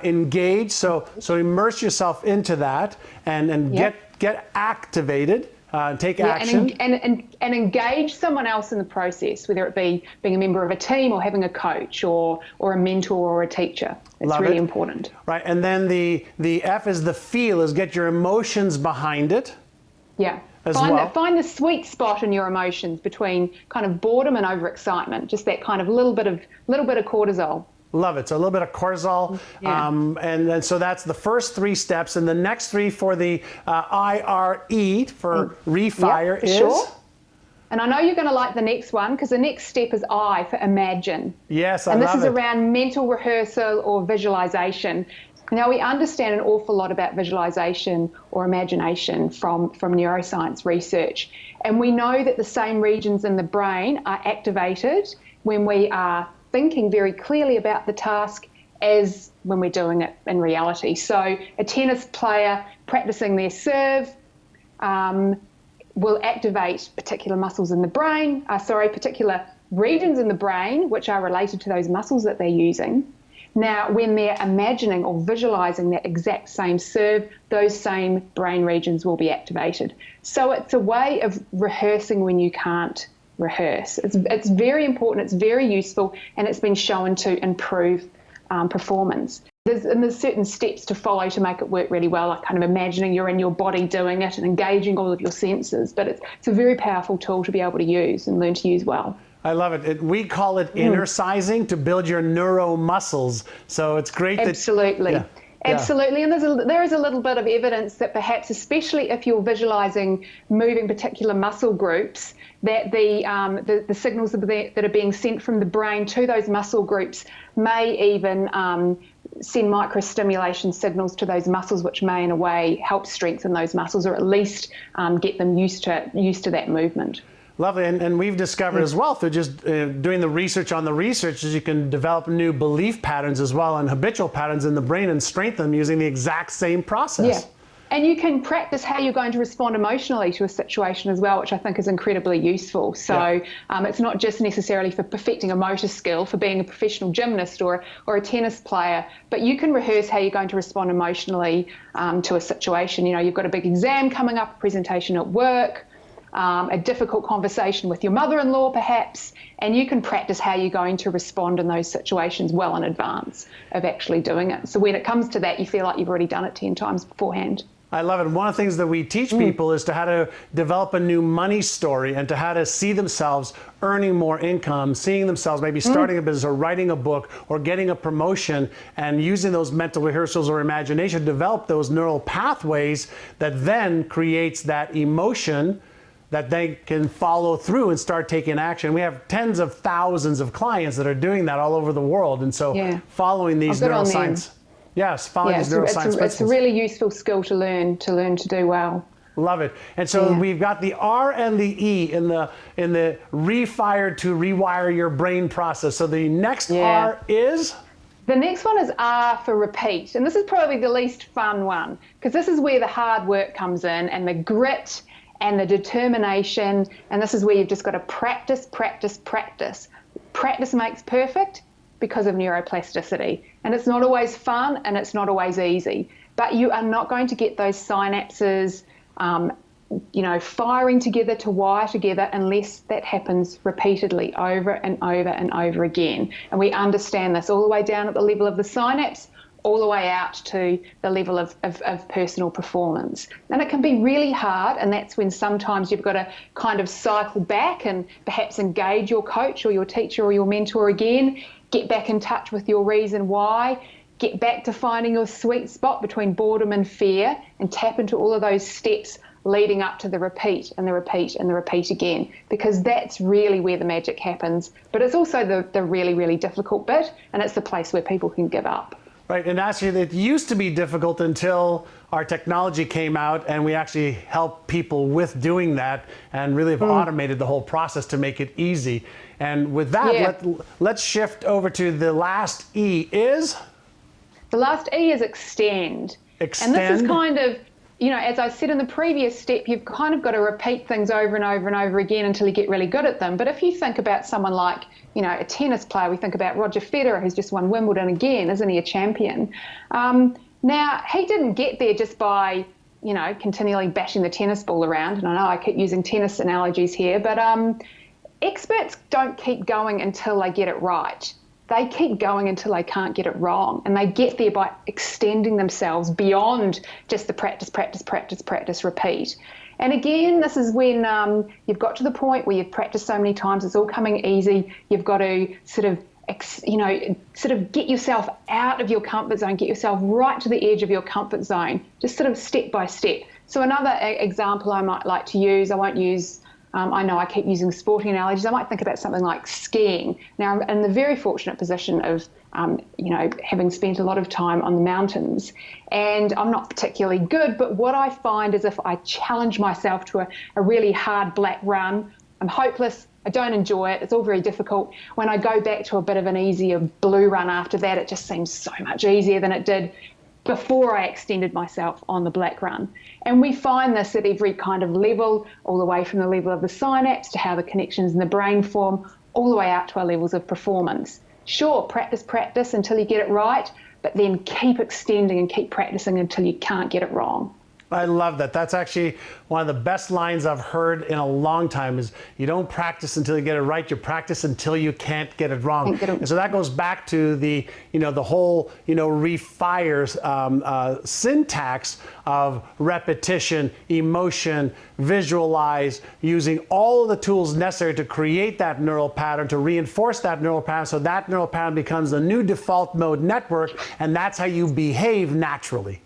engage. So immerse yourself into that and get activated, take action.
And engage someone else in the process, whether it be being a member of a team or having a coach or a mentor or a teacher. It's really important.
Right, and then the F is the feel, is get your emotions behind it.
Yeah. Find the sweet spot in your emotions between kind of boredom and overexcitement, just that kind of little bit of cortisol.
Love it. So a little bit of cortisol. And so that's the first three steps. And the next three for the IRE for refire is?
Sure. And I know you're going to like the next one, because the next step is I for imagine.
Yes,
And this is around mental rehearsal or visualization. Now, we understand an awful lot about visualization or imagination from neuroscience research. And we know that the same regions in the brain are activated when we are thinking very clearly about the task as when we're doing it in reality. So a tennis player practicing their serve will activate particular muscles in the brain, particular regions in the brain which are related to those muscles that they're using. Now, when they're imagining or visualizing that exact same serve, those same brain regions will be activated. So it's a way of rehearsing when you can't rehearse. It's very important, it's very useful, and it's been shown to improve performance. There's certain steps to follow to make it work really well, like kind of imagining you're in your body doing it and engaging all of your senses. But it's a very powerful tool to be able to use and learn to use well.
I love it. We call it innercising, to build your neuromuscles. So it's great.
Absolutely. Absolutely, and there is a little bit of evidence that perhaps, especially if you're visualizing moving particular muscle groups, that the signals that are being sent from the brain to those muscle groups may even send microstimulation signals to those muscles, which may in a way help strengthen those muscles, or at least get them used to that movement.
Lovely, and we've discovered as well through just doing the research on the research is you can develop new belief patterns as well and habitual patterns in the brain and strengthen them using the exact same process.
Yeah, and you can practice how you're going to respond emotionally to a situation as well, which I think is incredibly useful. So it's not just necessarily for perfecting a motor skill, for being a professional gymnast or a tennis player, but you can rehearse how you're going to respond emotionally to a situation. You know, you've got a big exam coming up, a presentation at work, a difficult conversation with your mother-in-law perhaps, and you can practice how you're going to respond in those situations well in advance of actually doing it. So when it comes to that, you feel like you've already done it 10 times beforehand.
I love it. One of the things that we teach people is to how to develop a new money story and to how to see themselves earning more income, seeing themselves maybe starting a business or writing a book or getting a promotion, and using those mental rehearsals or imagination to develop those neural pathways that then creates that emotion that they can follow through and start taking action. We have tens of thousands of clients that are doing that all over the world. And so following these neuroscience, following these neuroscience principles.
It's a really useful skill to learn to do well.
Love it. And so we've got the R and the E in the refire to rewire your brain process. So the next R is?
The next one is R for repeat. And this is probably the least fun one, because this is where the hard work comes in and the grit and the determination, and this is where you've just got to practice, practice, practice. Practice makes perfect because of neuroplasticity, and it's not always fun and it's not always easy, but you are not going to get those synapses, firing together to wire together unless that happens repeatedly over and over and over again. And we understand this all the way down at the level of the synapse, all the way out to the level of personal performance. And it can be really hard, and that's when sometimes you've got to kind of cycle back and perhaps engage your coach or your teacher or your mentor again, get back in touch with your reason why, get back to finding your sweet spot between boredom and fear, and tap into all of those steps leading up to the repeat and the repeat and the repeat again, because that's really where the magic happens. But it's also the really, really difficult bit, and it's the place where people can give up.
Right, and actually it used to be difficult until our technology came out and we actually helped people with doing that and really have automated the whole process to make it easy. And with that, let's shift over to the last E is?
The last E is extend.
Extend.
And this is kind of, as I said in the previous step, you've kind of got to repeat things over and over and over again until you get really good at them. But if you think about someone like, a tennis player, we think about Roger Federer, who's just won Wimbledon again, isn't he a champion? Now, he didn't get there just by, continually bashing the tennis ball around. And I know I keep using tennis analogies here, but experts don't keep going until they get it right. They keep going until they can't get it wrong, and they get there by extending themselves beyond just the practice, practice, practice, practice, repeat. And again, this is when you've got to the point where you've practiced so many times, it's all coming easy. You've got to sort of get yourself out of your comfort zone, get yourself right to the edge of your comfort zone, just sort of step by step. So another example I might like to use, I won't use I know I keep using sporting analogies. I might think about something like skiing. Now, I'm in the very fortunate position of, having spent a lot of time on the mountains, and I'm not particularly good, but what I find is if I challenge myself to a really hard black run, I'm hopeless. I don't enjoy it. It's all very difficult. When I go back to a bit of an easier blue run after that, it just seems so much easier than it did before I extended myself on the black run. And we find this at every kind of level, all the way from the level of the synapse to how the connections in the brain form, all the way out to our levels of performance. Sure, practice until you get it right, but then keep extending and keep practicing until you can't get it wrong.
I love that. That's actually one of the best lines I've heard in a long time is you don't practice until you get it right, you practice until you can't get it wrong. And so that goes back to the, the whole, Refire syntax of repetition, emotion, visualize, using all of the tools necessary to create that neural pattern, to reinforce that neural pattern so that neural pattern becomes the new default mode network, and that's how you behave naturally.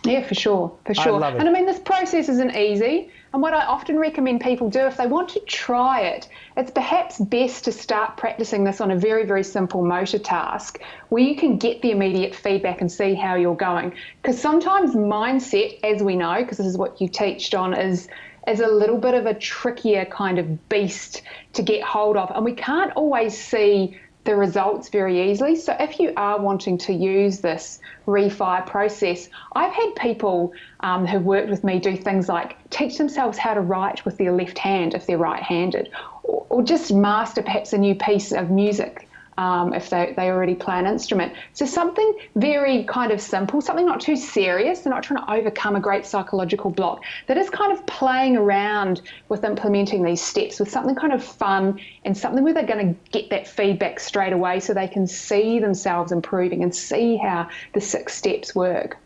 Yeah, for sure.
I love it.
And I mean, this process isn't easy. And what I often recommend people do, if they want to try it, it's perhaps best to start practicing this on a very, very simple motor task where you can get the immediate feedback and see how you're going. Because sometimes mindset, as we know, because this is what you teach, John, is a little bit of a trickier kind of beast to get hold of. And we can't always see the results very easily. So if you are wanting to use this Refire process, I've had people who've worked with me do things like teach themselves how to write with their left hand if they're right-handed, or just master perhaps a new piece of music if they already play an instrument. So something very kind of simple, something not too serious. They're not trying to overcome a great psychological block. That is kind of playing around with implementing these steps with something kind of fun and something where they're going to get that feedback straight away so they can see themselves improving and see how the 6 steps work.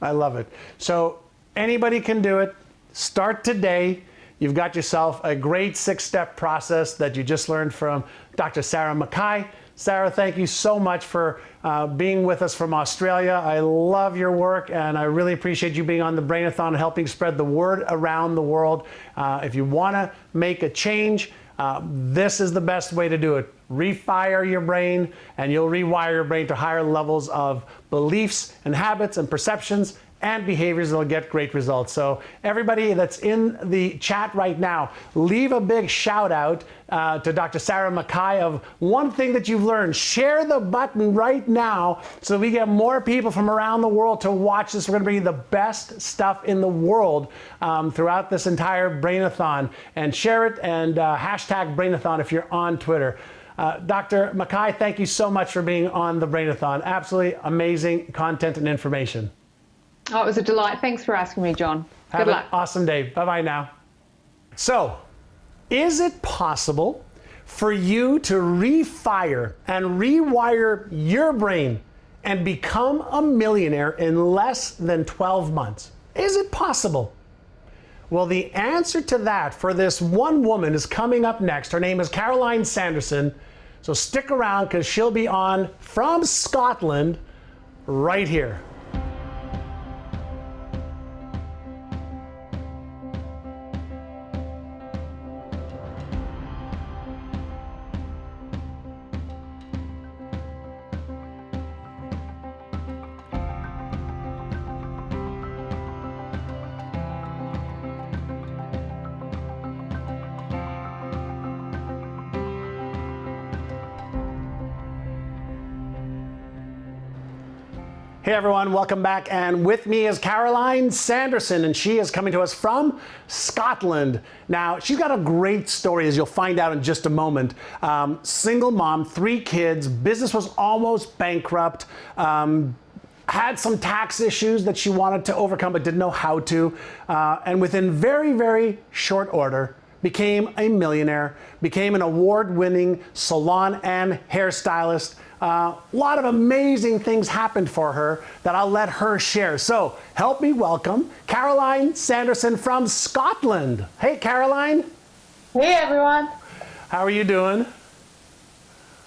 I love it. So anybody can do it. Start today. You've got yourself a great 6-step process that you just learned from Dr. Sarah Mackay. Sarah, thank you so much for being with us from Australia. I love your work, and I really appreciate you being on the Brain-A-Thon and helping spread the word around the world. If you want to make a change, this is the best way to do it. Refire your brain, and you'll rewire your brain to higher levels of beliefs and habits and perceptions and behaviors that'll get great results. So everybody that's in the chat right now, leave a big shout out to Dr. Sarah Mackay of one thing that you've learned. Share the button right now so we get more people from around the world to watch this. We're gonna bring you the best stuff in the world throughout this entire Brain-A-Thon. And share it and hashtag Brain-A-Thon if you're on Twitter. Dr. Mackay, thank you so much for being on the Brain-A-Thon. Absolutely amazing content and information.
Oh, it was a delight. Thanks for asking me, John.
Have
Good luck.
an awesome day. Bye-bye now. So, is it possible for you to refire and rewire your brain and become a millionaire in less than 12 months? Is it possible? Well, the answer to that for this one woman is coming up next. Her name is Caroline Sanderson. So stick around because she'll be on from Scotland right here. Hey everyone, welcome back. And with me is Caroline Sanderson, and she is coming to us from Scotland. Now, she's got a great story, as you'll find out in just a moment. Single mom, 3 kids, business was almost bankrupt, had some tax issues that she wanted to overcome but didn't know how to. And within very, very short order, became a millionaire, became an award-winning salon and hairstylist. A lot of amazing things happened for her that I'll let her share. So help me welcome Caroline Sanderson from Scotland. Hey, Caroline.
Hey, everyone.
How are you doing?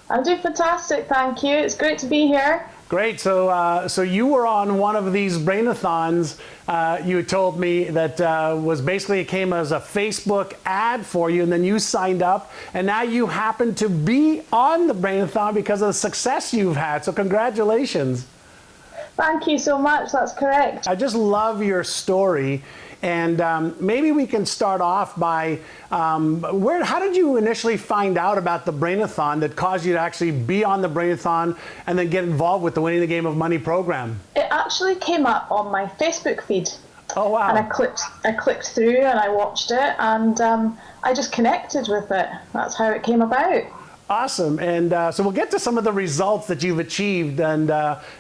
I'm doing fantastic, thank you. It's great to be here.
Great. So you were on one of these Brain-A-Thons. You told me that was basically, it came as a Facebook ad for you, and then you signed up, and now you happen to be on the Brain-A-Thon because of the success you've had. So congratulations.
Thank you so much. That's correct.
I just love your story. And maybe we can start off by how did you initially find out about the Brain-A-Thon that caused you to actually be on the Brain-A-Thon and then get involved with the Winning the Game of Money program?
It actually came up on my Facebook feed.
Oh, wow.
And I clicked through and I watched it, and I just connected with it. That's how it came about.
Awesome. And so we'll get to some of the results that you've achieved. And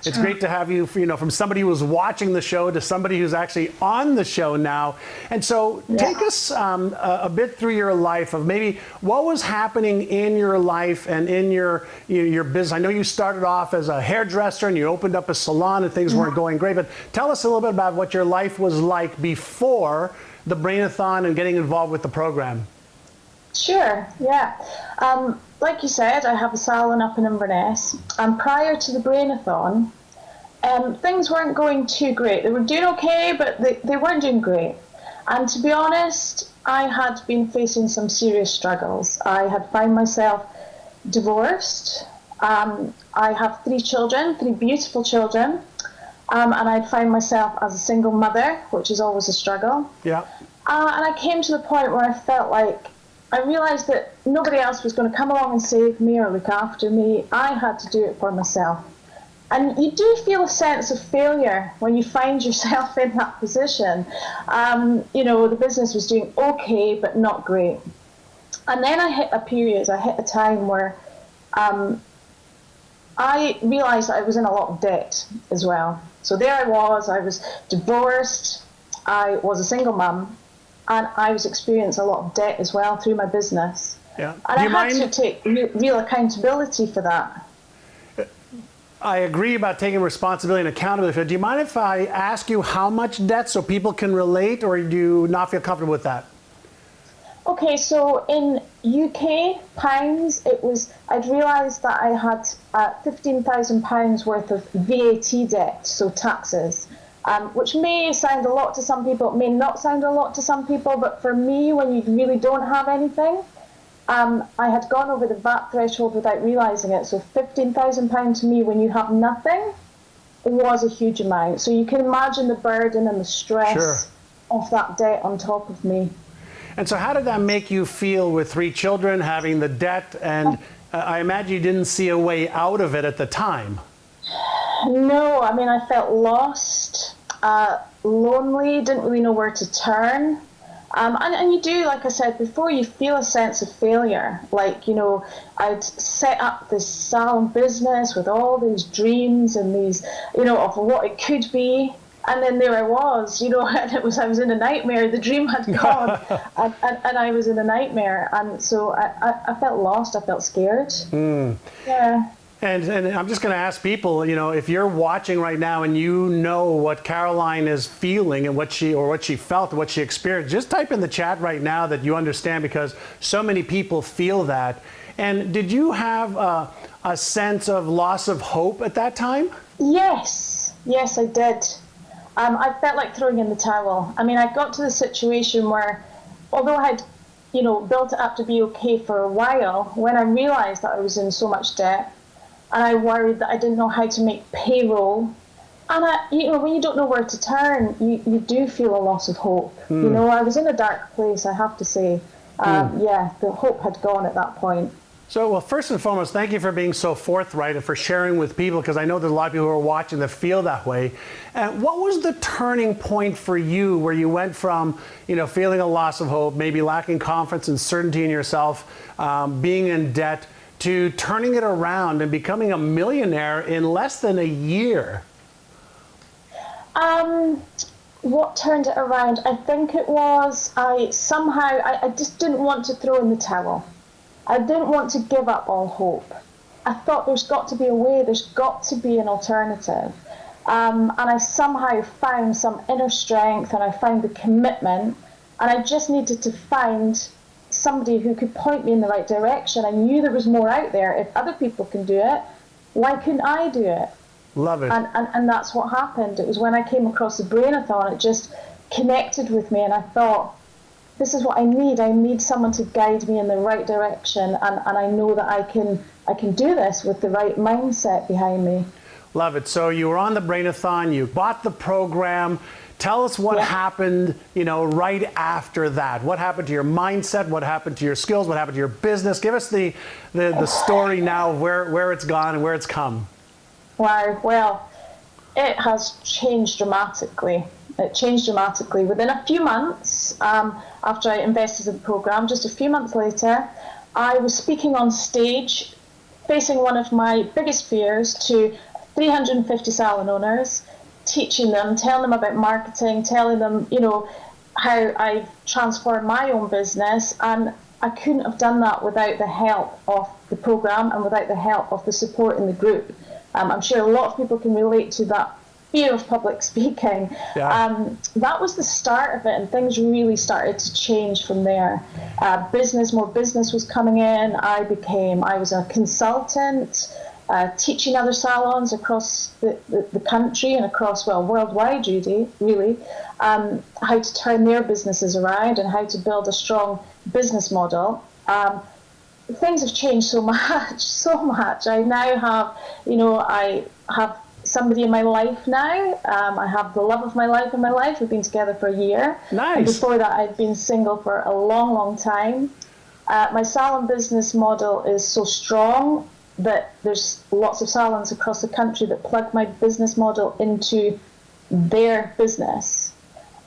it's great to have you, from somebody who was watching the show to somebody who's actually on the show now. And so take us a bit through your life of maybe what was happening in your life and in your business. I know you started off as a hairdresser and you opened up a salon and things weren't going great. But tell us a little bit about what your life was like before the Brain-A-Thon and getting involved with the program.
Sure, yeah. Like you said, I have a salon up in Inverness, and prior to the Brain-A-Thon, things weren't going too great. They were doing okay, but they weren't doing great. And to be honest, I had been facing some serious struggles. I had found myself divorced. I have 3 children, 3 beautiful children, and I'd found myself as a single mother, which is always a struggle.
Yeah.
And I came to the point where I felt like I realized that nobody else was going to come along and save me or look after me. I had to do it for myself. And you do feel a sense of failure when you find yourself in that position. The business was doing okay, but not great. And then I hit a time where I realized that I was in a lot of debt as well. So there I was divorced, I was a single mum, and I was experiencing a lot of debt as well through my business.
Yeah.
And I had to take real accountability for that.
I agree about taking responsibility and accountability. Do you mind if I ask you how much debt so people can relate, or do you not feel comfortable with that?
Okay, so in UK pounds, I'd realised that I had £15,000 worth of VAT debt, so taxes. Which may sound a lot to some people, it may not sound a lot to some people, but for me, when you really don't have anything, I had gone over the VAT threshold without realising it. So £15,000 to me, when you have nothing, was a huge amount. So you can imagine the burden and the stress of that debt on top of me.
And so how did that make you feel with 3 children, having the debt, and I imagine you didn't see a way out of it at the time?
No, I mean, I felt lost, lonely, didn't really know where to turn. And you do, like I said before, you feel a sense of failure. Like, I'd set up this salon business with all these dreams and these, of what it could be. And then there I was, and I was in a nightmare. The dream had gone, and I was in a nightmare. And so I felt lost. I felt scared. Yeah.
And I'm just going to ask people, if you're watching right now and you know what Caroline is feeling and what she felt and what she experienced, just type in the chat right now that you understand, because so many people feel that. And did you have a sense of loss of hope at that time?
Yes, I did. I felt like throwing in the towel. I mean, I got to the situation where, although I had, built it up to be okay for a while, when I realized that I was in so much debt, and I worried that I didn't know how to make payroll. And when you don't know where to turn, you do feel a loss of hope. I was in a dark place, I have to say. The hope had gone at that point.
So, well, first and foremost, thank you for being so forthright and for sharing with people, because I know there's a lot of people who are watching that feel that way. And what was the turning point for you where you went from, feeling a loss of hope, maybe lacking confidence and certainty in yourself, being in debt, to turning it around and becoming a millionaire in less than a year?
What turned it around? I think it was I just didn't want to throw in the towel. I didn't want to give up all hope. I thought there's got to be a way, there's got to be an alternative. And I somehow found some inner strength, and I found the commitment, and I just needed to find somebody who could point me in the right direction. I knew there was more out there. If other people can do it, why couldn't I do it?
Love it.
And that's what happened. It was when I came across the Brain-A-Thon, it just connected with me, and I thought, this is what I need. I need someone to guide me in the right direction, and I know that I can do this with the right mindset behind me.
Love it. So you were on the Brain-A-Thon, you bought the program. Tell us what happened, right after that. What happened to your mindset? What happened to your skills? What happened to your business? Give us the story now of where it's gone and where it's come.
Wow. Well, it has changed dramatically. It changed dramatically. Within a few months, after I invested in the program, just a few months later, I was speaking on stage, facing one of my biggest fears to 350 salon owners, teaching them, telling them about marketing, telling them, how I've transformed my own business. And I couldn't have done that without the help of the program and without the help of the support in the group. I'm sure a lot of people can relate to that fear of public speaking. Yeah. That was the start of it, and things really started to change from there. More business was coming in. I was a consultant, teaching other salons across the country and across, worldwide, really, how to turn their businesses around and how to build a strong business model. Things have changed so much. I now have, I have somebody in my life now. I have the love of my life in my life. We've been together for a year.
Nice.
And before that, I'd been single for a long, long time. My salon business model is so strong that there's lots of salons across the country that plug my business model into their business.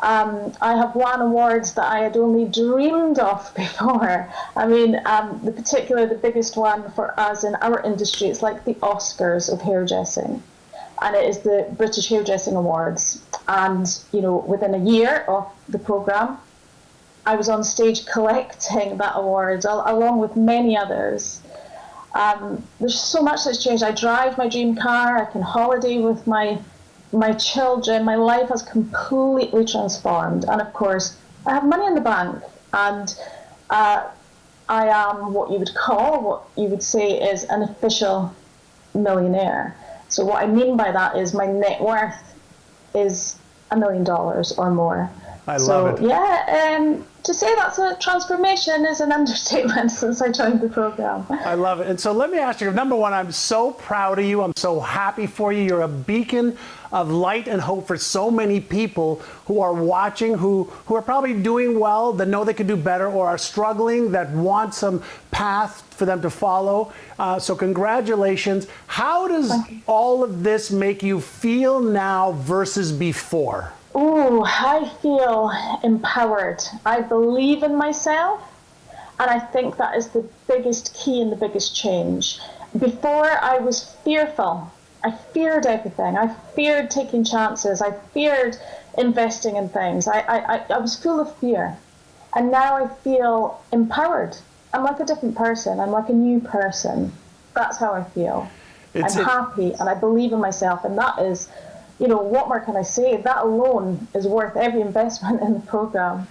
I have won awards that I had only dreamed of before. I mean, the biggest one for us in our industry, it's like the Oscars of hairdressing. And it is the British Hairdressing Awards. And, within a year of the program, I was on stage collecting that award, along with many others. There's so much that's changed. I drive my dream car. I can holiday with my children. My life has completely transformed. And of course, I have money in the bank. And I am what you would say is an official millionaire. So what I mean by that is my net worth is $1 million or more.
I love it.
Yeah, to say that's a transformation is an understatement since I joined the program.
I love it. And so let me ask you, number one, I'm so proud of you. I'm so happy for you. You're a beacon of light and hope for so many people who are watching, who are probably doing well, that know they could do better, or are struggling, that want some path for them to follow. So congratulations. How does all of this make you feel now versus before?
Ooh, I feel empowered. I believe in myself, and I think that is the biggest key and the biggest change. Before, I was fearful. I feared everything. I feared taking chances. I feared investing in things. I was full of fear. And now I feel empowered. I'm like a different person. I'm like a new person. That's how I feel. I'm happy, and I believe in myself, and that is, what more can I say? That alone is worth every investment in the program.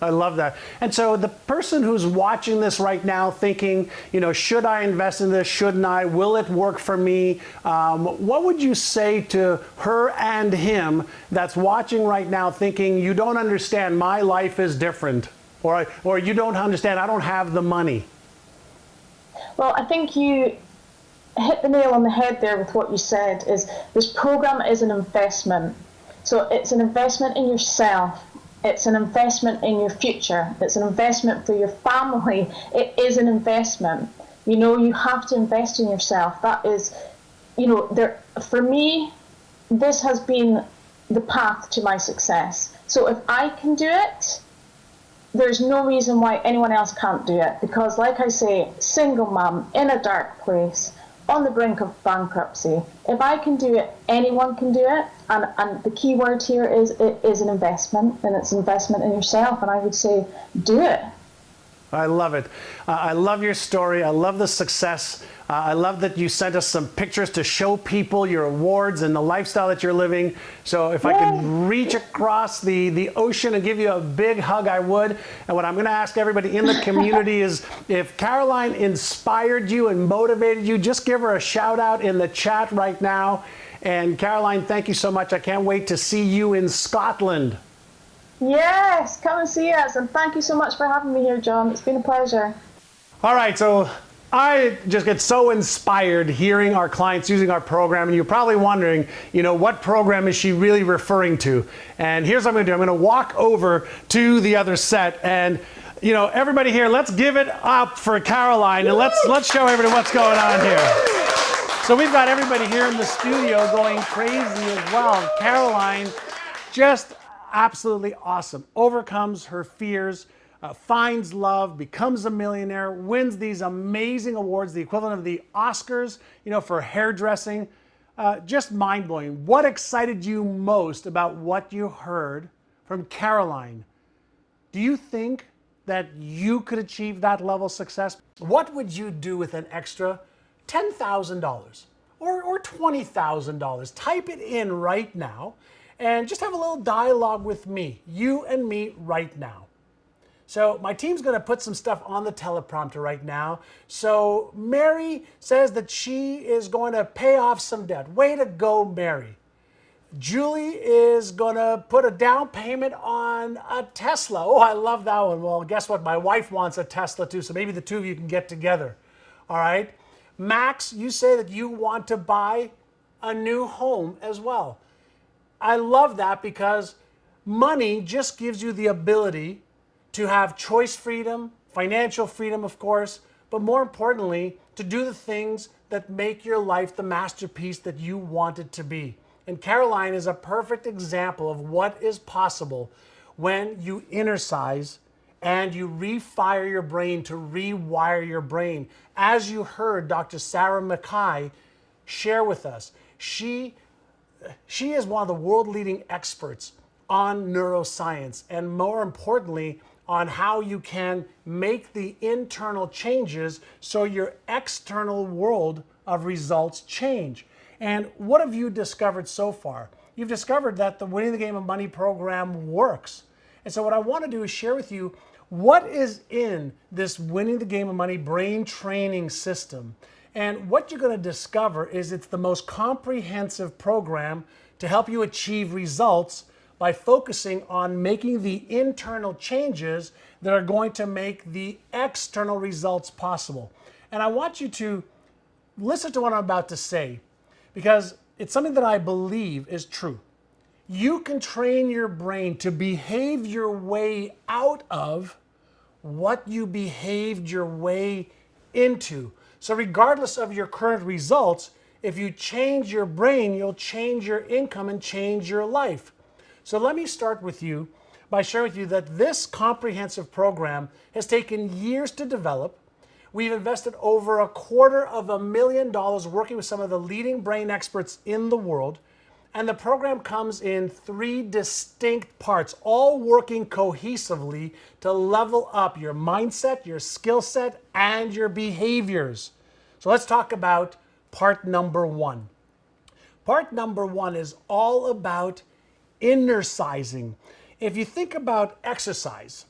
I love that. And so the person who's watching this right now thinking, should I invest in this? Shouldn't I? Will it work for me? What would you say to her and him that's watching right now thinking, you don't understand, my life is different, or you don't understand, I don't have the money?
Well, I think you hit the nail on the head there with what you said. Is this program is an investment. So it's an investment in yourself. It's an investment in your future. It's an investment for your family. It is an investment. You have to invest in yourself. That is, for me, this has been the path to my success. So if I can do it, there's no reason why anyone else can't do it. Because like I say, single mom in a dark place, on the brink of bankruptcy. If I can do it, anyone can do it. And the key word here is it is an investment, and it's an investment in yourself. And I would say, do it.
I love it. I love your story. I love the success. I love that you sent us some pictures to show people your awards and the lifestyle that you're living. So if I could reach across the ocean and give you a big hug, I would. And what I'm going to ask everybody in the community is, if Caroline inspired you and motivated you, just give her a shout out in the chat right now. And Caroline, thank you so much. I can't wait to see you in Scotland.
Yes, come and see us. And thank you so much for having me here, John. It's been a pleasure.
All right, so I just get so inspired hearing our clients using our program, and you're probably wondering, what program is she really referring to? And here's what I'm going to do. I'm going to walk over to the other set, and everybody here, let's give it up for Caroline, and let's show everybody what's going on here. So we've got everybody here in the studio going crazy as well. Caroline, just absolutely awesome. Overcomes her fears. finds love, becomes a millionaire, wins these amazing awards, the equivalent of the Oscars, for hairdressing. Just mind-blowing. What excited you most about what you heard from Caroline? Do you think that you could achieve that level of success? What would you do with an extra $10,000 or $20,000? Type it in right now and just have a little dialogue with me, you and me right now. So my team's going to put some stuff on the teleprompter right now. So Mary says that she is going to pay off some debt. Way to go, Mary. Julie is going to put a down payment on a Tesla. Oh, I love that one. Well, guess what? My wife wants a Tesla too, so maybe the two of you can get together. All right. Max, you say that you want to buy a new home as well. I love that because money just gives you the ability to have choice freedom, financial freedom, of course, but more importantly, to do the things that make your life the masterpiece that you want it to be. And Caroline is a perfect example of what is possible when you innercise and you refire your brain to rewire your brain. As you heard Dr. Sarah McKay share with us, she is one of the world-leading experts on neuroscience, and more importantly, on how you can make the internal changes so your external world of results change. And what have you discovered so far? You've discovered that the Winning the Game of Money program works. And so what I want to do is share with you what is in this Winning the Game of Money brain training system. And what you're going to discover is it's the most comprehensive program to help you achieve results by focusing on making the internal changes that are going to make the external results possible. And I want you to listen to what I'm about to say, because it's something that I believe is true. You can train your brain to behave your way out of what you behaved your way into. So regardless of your current results, if you change your brain, you'll change your income and change your life. So let me start with you by sharing with you that this comprehensive program has taken years to develop. We've invested over $250,000 working with some of the leading brain experts in the world. And the program comes in 3 distinct parts, all working cohesively to level up your mindset, your skill set, and your behaviors. So let's talk about part number 1. Part number 1 is all about innercising. If you think about exercise,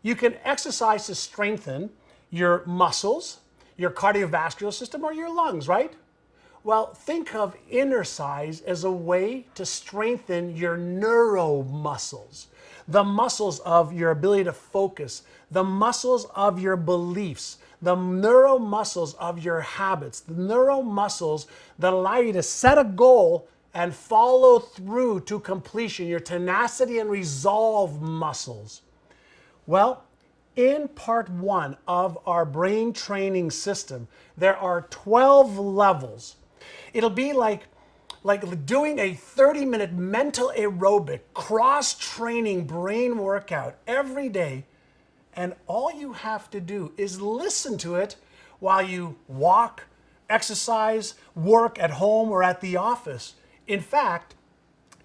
you can exercise to strengthen your muscles, your cardiovascular system, or your lungs, right? Well, think of innercise as a way to strengthen your neuromuscles, the muscles of your ability to focus, the muscles of your beliefs, the neuromuscles of your habits, the neuromuscles that allow you to set a goal and follow through to completion, your tenacity and resolve muscles. Well, in part 1 of our brain training system, there are 12 levels. It'll be like doing a 30-minute mental aerobic, cross-training brain workout every day. And all you have to do is listen to it while you walk, exercise, work at home or at the office. In fact,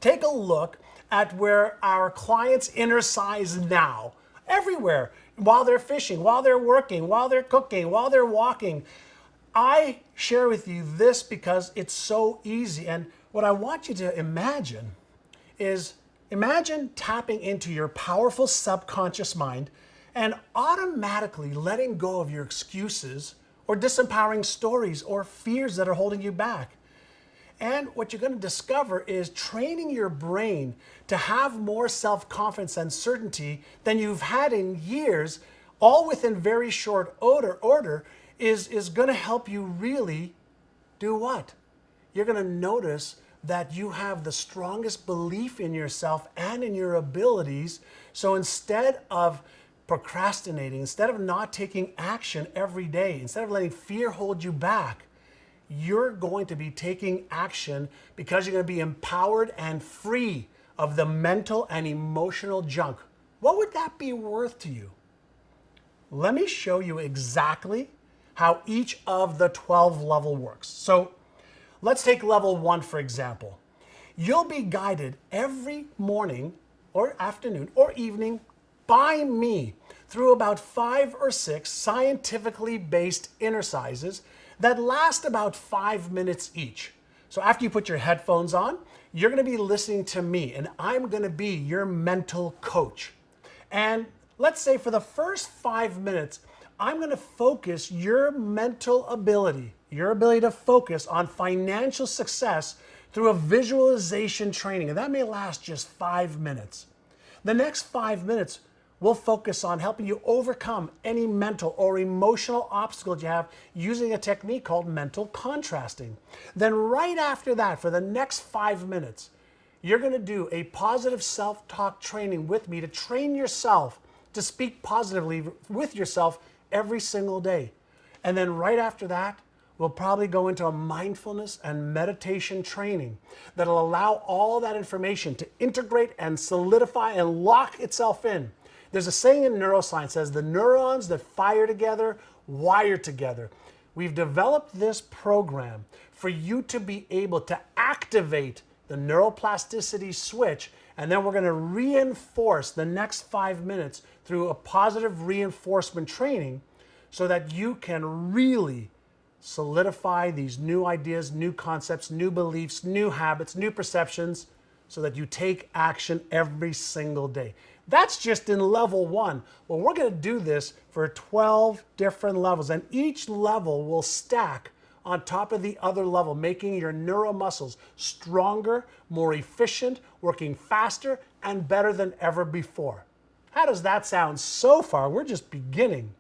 take a look at where our clients innercise now, everywhere, while they're fishing, while they're working, while they're cooking, while they're walking. I share with you this because it's so easy. And what I want you to imagine is imagine tapping into your powerful subconscious mind and automatically letting go of your excuses or disempowering stories or fears that are holding you back. And what you're going to discover is training your brain to have more self-confidence and certainty than you've had in years, all within very short order is going to help you really do what? You're going to notice that you have the strongest belief in yourself and in your abilities. So instead of procrastinating, instead of not taking action every day, instead of letting fear hold you back, you're going to be taking action because you're going to be empowered and free of the mental and emotional junk. What would that be worth to you? let me show you exactly how each of the 12 level works. So let's take level 1, for example. You'll be guided every morning or afternoon or evening by me through about 5 or 6 scientifically based innercises that last about 5 minutes each. So after you put your headphones on, you're going to be listening to me, and I'm going to be your mental coach. And let's say for the first 5 minutes, I'm going to focus your mental ability, your ability to focus on financial success through a visualization training. And that may last just 5 minutes. The next 5 minutes, we'll focus on helping you overcome any mental or emotional obstacles you have using a technique called mental contrasting. Then right after that, for the next 5 minutes, you're going to do a positive self-talk training with me to train yourself to speak positively with yourself every single day. And then right after that, we'll probably go into a mindfulness and meditation training that'll allow all that information to integrate and solidify and lock itself in. There's a saying in neuroscience that says the neurons that fire together wire together. We've developed this program for you to be able to activate the neuroplasticity switch, and then we're going to reinforce the next 5 minutes through a positive reinforcement training so that you can really solidify these new ideas, new concepts, new beliefs, new habits, new perceptions, so that you take action every single day. That's just in level 1. Well, we're going to do this for 12 different levels, and each level will stack on top of the other level, making your neuromuscles stronger, more efficient, working faster, and better than ever before. How does that sound so far? We're just beginning.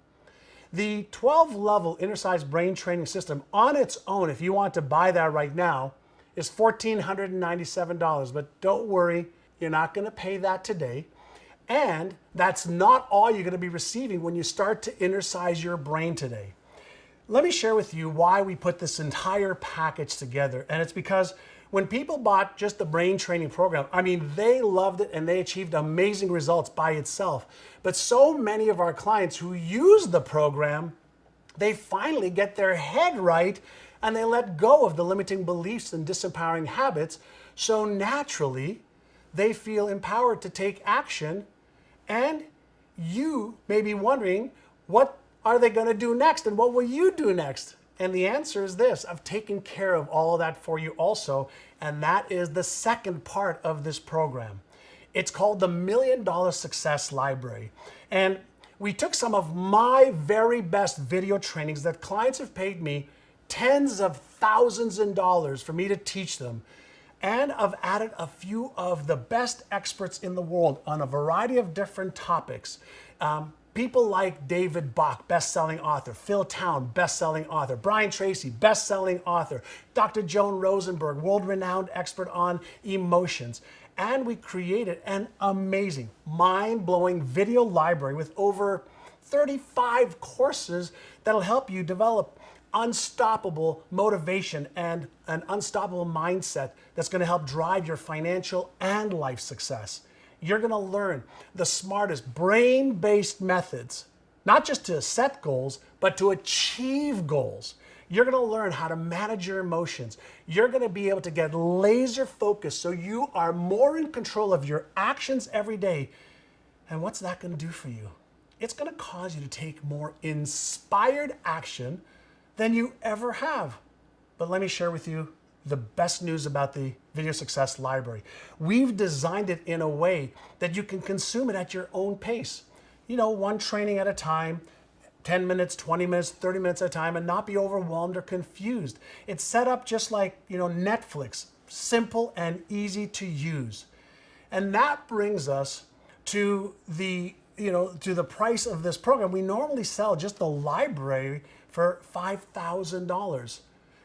The 12-level inner-size brain training system on its own, if you want to buy that right now, is $1,497. But don't worry, you're not going to pay that today. And that's not all you're going to be receiving when you start to inner-size your brain today. Let me share with you why we put this entire package together. And it's because when people bought just the brain training program, I mean, they loved it and they achieved amazing results by itself. But so many of our clients who use the program, they finally get their head right and they let go of the limiting beliefs and disempowering habits. So naturally, they feel empowered to take action. And you may be wondering, what are they going to do next? And what will you do next? And the answer is this: I've taken care of all of that for you also. And that is the second part of this program. It's called the $1 Million Success Library. And we took some of my very best video trainings that clients have paid me tens of thousands of dollars for me to teach them. And I've added a few of the best experts in the world on a variety of different topics. People like David Bach, best-selling author, Phil Town, best-selling author, Brian Tracy, best-selling author, Dr. Joan Rosenberg, world-renowned expert on emotions. And we created an amazing, mind-blowing video library with over 35 courses that'll help you develop unstoppable motivation and an unstoppable mindset that's going to help drive your financial and life success. You're going to learn the smartest brain-based methods, not just to set goals, but to achieve goals. You're going to learn how to manage your emotions. You're going to be able to get laser focused so you are more in control of your actions every day. And what's that going to do for you? It's going to cause you to take more inspired action than you ever have. But let me share with you the best news about the Video Success Library. We've designed it in a way that you can consume it at your own pace. You know, one training at a time, 10 minutes, 20 minutes, 30 minutes at a time, and not be overwhelmed or confused. It's set up just like, Netflix, simple and easy to use. And that brings us to the price of this program. We normally sell just the library for $5,000.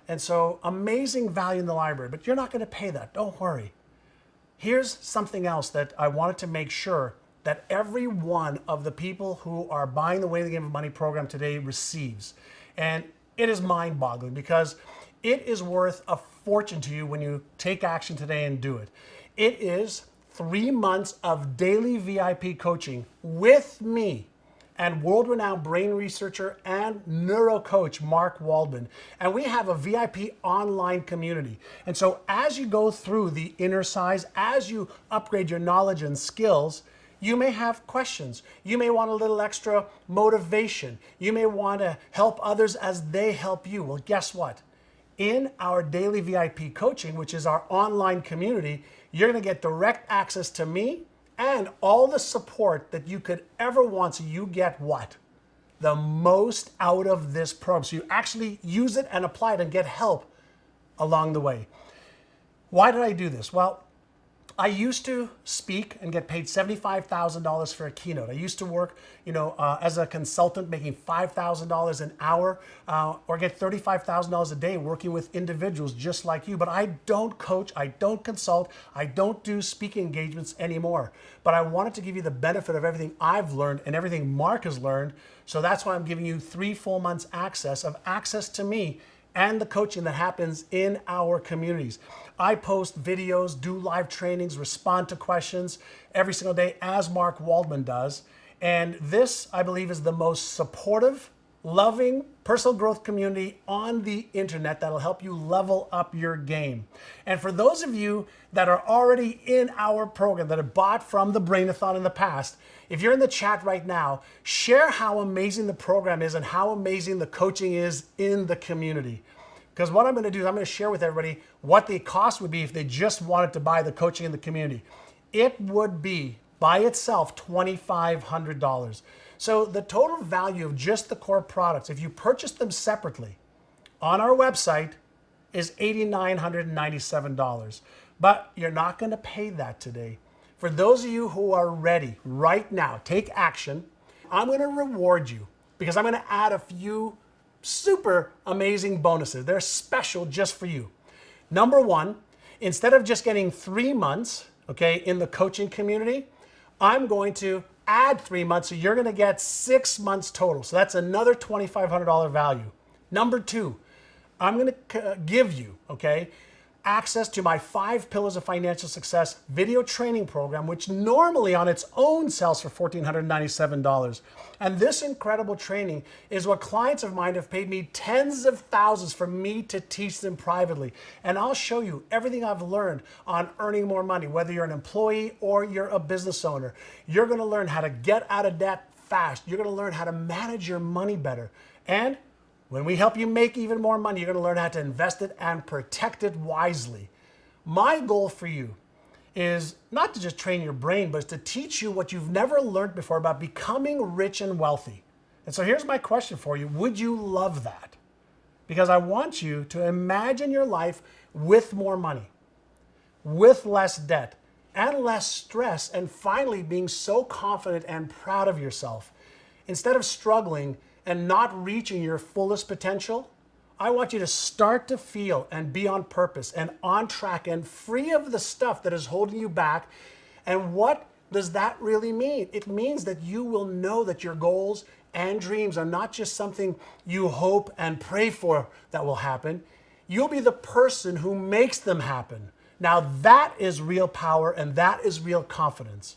And so amazing value in the library, but you're not going to pay that. Don't worry. Here's something else that I wanted to make sure that every one of the people who are buying the Way the Game of Money program today receives. And it is mind-boggling because it is worth a fortune to you when you take action today and do it. It is 3 months of daily VIP coaching with me and world-renowned brain researcher and neuro coach, Mark Waldman. And we have a VIP online community. And so as you go through the inner size, as you upgrade your knowledge and skills, you may have questions. You may want a little extra motivation. You may want to help others as they help you. Well, guess what? In our daily VIP coaching, which is our online community, you're going to get direct access to me and all the support that you could ever want. So you get what? The most out of this program. So you actually use it and apply it and get help along the way. Why did I do this? Well, I used to speak and get paid $75,000 for a keynote. I used to work, as a consultant, making $5,000 an hour, or get $35,000 a day working with individuals just like you. But I don't coach, I don't consult, I don't do speaking engagements anymore. But I wanted to give you the benefit of everything I've learned and everything Mark has learned. So that's why I'm giving you 3 full months access to me and the coaching that happens in our communities. I post videos, do live trainings, respond to questions every single day as Mark Waldman does. And this, I believe, is the most supportive, loving personal growth community on the internet that'll help you level up your game. And for those of you that are already in our program, that have bought from the Brain-A-Thon in the past, if you're in the chat right now, share how amazing the program is and how amazing the coaching is in the community. Because what I'm going to do is I'm going to share with everybody what the cost would be if they just wanted to buy the coaching in the community. It would be, by itself, $2,500. So the total value of just the core products, if you purchase them separately on our website, is $8,997. But you're not going to pay that today. For those of you who are ready right now, take action. I'm going to reward you because I'm going to add a few super amazing bonuses. They're special just for you. Number 1, instead of just getting 3 months, in the coaching community, I'm going to add 3 months, so you're going to get 6 months total. So that's another $2,500 value. Number 2, I'm going to give you, access to my 5 Pillars of Financial Success video training program, which normally on its own sells for $1,497. And this incredible training is what clients of mine have paid me tens of thousands for me to teach them privately. And I'll show you everything I've learned on earning more money, whether you're an employee or you're a business owner. You're going to learn how to get out of debt fast. You're going to learn how to manage your money better. And when we help you make even more money, you're going to learn how to invest it and protect it wisely. My goal for you is not to just train your brain, but to teach you what you've never learned before about becoming rich and wealthy. And so here's my question for you. Would you love that? Because I want you to imagine your life with more money, with less debt, and less stress, and finally being so confident and proud of yourself. Instead of struggling and not reaching your fullest potential, I want you to start to feel and be on purpose and on track and free of the stuff that is holding you back. And what does that really mean? It means that you will know that your goals and dreams are not just something you hope and pray for that will happen. You'll be the person who makes them happen. Now that is real power and that is real confidence.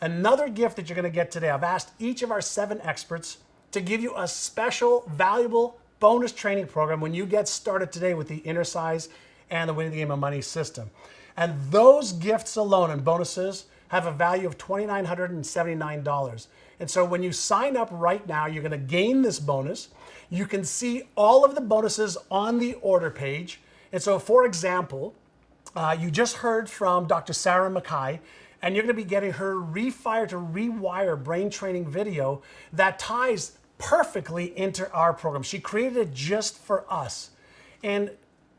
Another gift that you're going to get today, I've asked each of our 7 experts to give you a special, valuable bonus training program when you get started today with the Inner Size and the Winning the Game of Money system. And those gifts alone and bonuses have a value of $2,979. And so when you sign up right now, you're going to gain this bonus. You can see all of the bonuses on the order page. And so, for example, you just heard from Dr. Sarah McKay, and you're going to be getting her Refire to Rewire brain training video that ties perfectly into our program. She created it just for us. And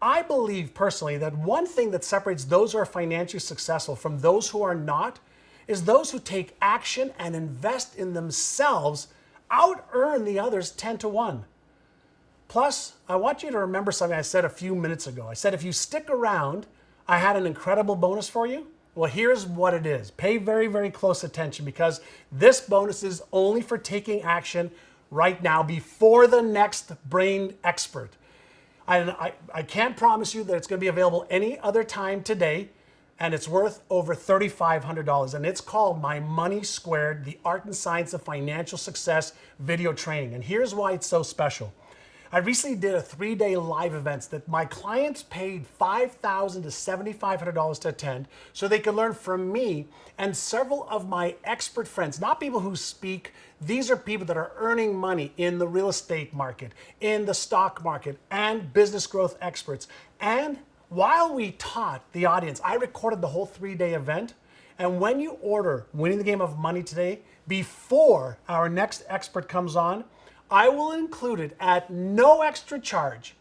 I believe personally that one thing that separates those who are financially successful from those who are not is those who take action and invest in themselves out-earn the others 10 to 1. Plus, I want you to remember something I said a few minutes ago. I said if you stick around, I had an incredible bonus for you. Well, here's what it is. Pay very, very close attention because this bonus is only for taking action right now before the next brain expert. I can't promise you that it's going to be available any other time today. and it's worth over $3,500. And it's called My Money Squared, the Art and Science of Financial Success video training. And here's why it's so special. I recently did a 3-day live event that my clients paid $5,000 to $7,500 to attend so they could learn from me and several of my expert friends, not people who speak. These are people that are earning money in the real estate market, in the stock market, and business growth experts. And while we taught the audience, I recorded the whole 3-day event. And when you order Winning the Game of Money today, before our next expert comes on, I will include it at no extra charge.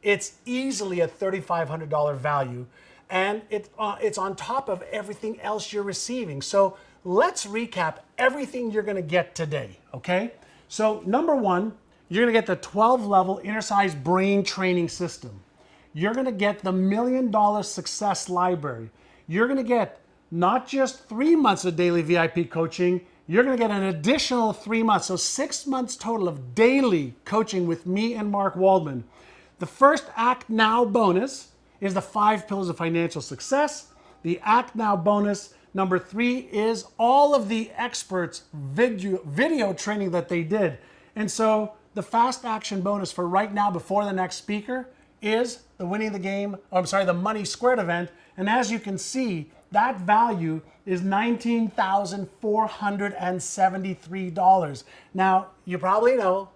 It's easily a $3,500 value, and it's on top of everything else you're receiving. So let's recap everything you're gonna get today, okay? So number one, you're gonna get the 12-level inner-size brain training system. You're gonna get the $1 Million Success Library. You're gonna get not just 3 months of daily VIP coaching, you're gonna get an additional 3 months, so 6 months total of daily coaching with me and Mark Waldman. The first Act Now bonus is the 5 Pillars of Financial Success. The Act Now bonus number 3 is all of the experts' video training that they did. And so the fast action bonus for right now before the next speaker is the the Money Squared event. And as you can see, that value is $19,473. Now, you probably know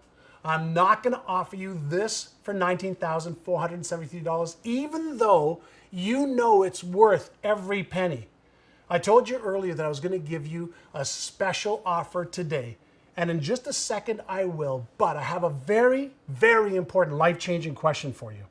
I'm not going to offer you this for $19,473, even though you know it's worth every penny. I told you earlier that I was going to give you a special offer today, and in just a second I will, but I have a very, very important life-changing question for you.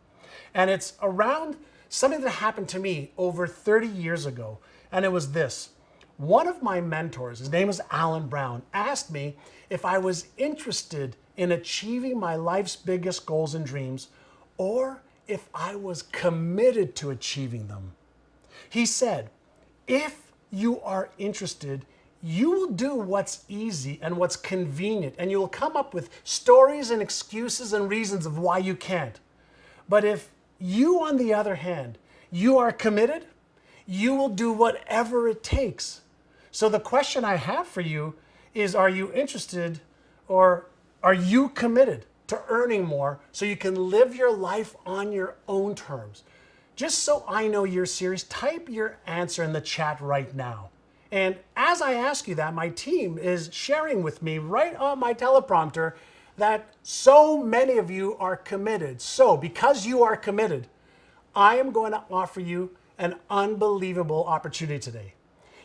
And it's around something that happened to me over 30 years ago, and it was this. One of my mentors, his name is Alan Brown, asked me if I was interested in achieving my life's biggest goals and dreams, or if I was committed to achieving them. He said, if you are interested, you will do what's easy and what's convenient, and you will come up with stories and excuses and reasons of why you can't. But if you, on the other hand, you are committed, you will do whatever it takes. So the question I have for you is, are you interested, or are you committed to earning more so you can live your life on your own terms? Just so I know you're serious, type your answer in the chat right now. And as I ask you that, my team is sharing with me right on my teleprompter that so many of you are committed. So because you are committed, I am going to offer you an unbelievable opportunity today.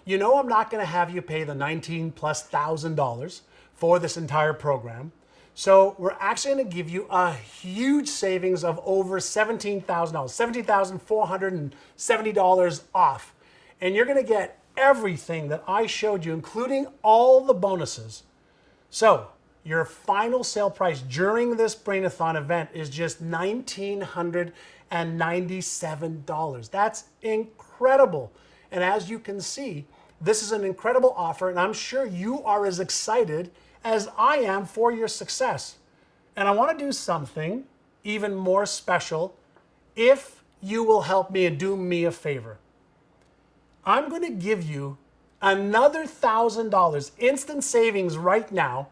You know I'm not going to have you pay the $19,000+ for this entire program. So we're actually going to give you a huge savings of over $17,000, $17,470 off. And you're going to get everything that I showed you, including all the bonuses. So your final sale price during this Brain-A-Thon event is just $1,997. That's incredible. And as you can see, this is an incredible offer, and I'm sure you are as excited as I am for your success. And I want to do something even more special if you will help me and do me a favor. I'm going to give you another $1,000 instant savings right now,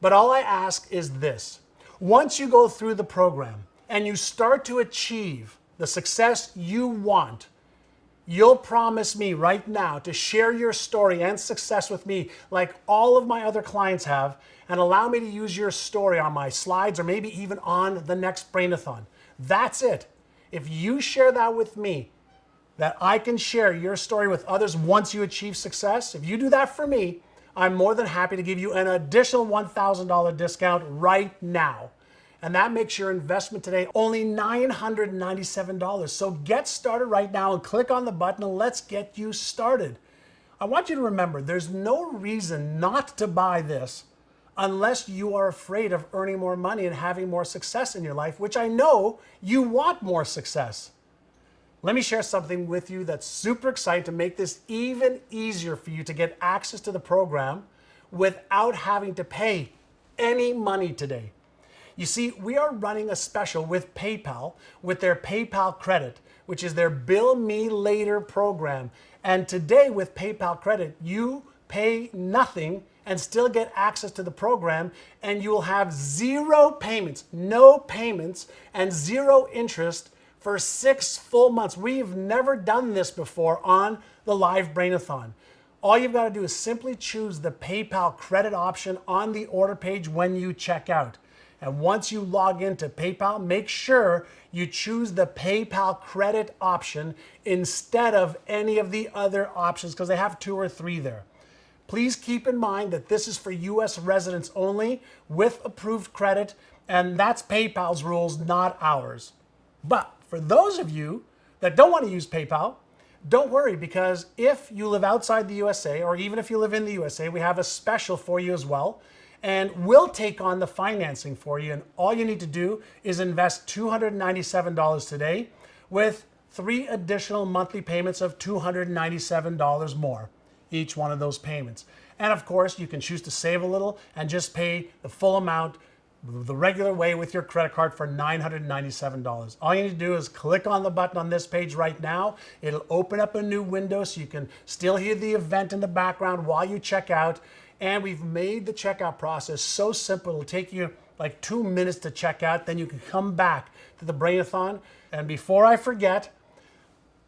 but all I ask is this. Once you go through the program and you start to achieve the success you want, you'll promise me right now to share your story and success with me like all of my other clients have, and allow me to use your story on my slides or maybe even on the next Brain-A-Thon. That's it. If you share that with me, that I can share your story with others once you achieve success, if you do that for me, I'm more than happy to give you an additional $1,000 discount right now. And that makes your investment today only $997. So get started right now and click on the button and let's get you started. I want you to remember, there's no reason not to buy this unless you are afraid of earning more money and having more success in your life, which I know you want more success. Let me share something with you that's super exciting to make this even easier for you to get access to the program without having to pay any money today. You see, we are running a special with PayPal, with their PayPal Credit, which is their Bill Me Later program. And today with PayPal Credit, you pay nothing and still get access to the program, and you will have zero payments, no payments, and zero interest for 6 full months. We've never done this before on the live Brain-A-Thon. All you've got to do is simply choose the PayPal credit option on the order page when you check out. And once you log into PayPal, make sure you choose the PayPal credit option instead of any of the other options, because they have 2 or 3 there. Please keep in mind that this is for US residents only with approved credit, and that's PayPal's rules, not ours. But for those of you that don't want to use PayPal, don't worry, because if you live outside the USA, or even if you live in the USA, we have a special for you as well. And we'll take on the financing for you. And all you need to do is invest $297 today with 3 additional monthly payments of $297 more, each one of those payments. And of course, you can choose to save a little and just pay the full amount the regular way with your credit card for $997. All you need to do is click on the button on this page right now. It'll open up a new window so you can still hear the event in the background while you check out. And we've made the checkout process so simple. It'll take you like 2 minutes to check out. Then you can come back to the Brain-A-Thon. And before I forget,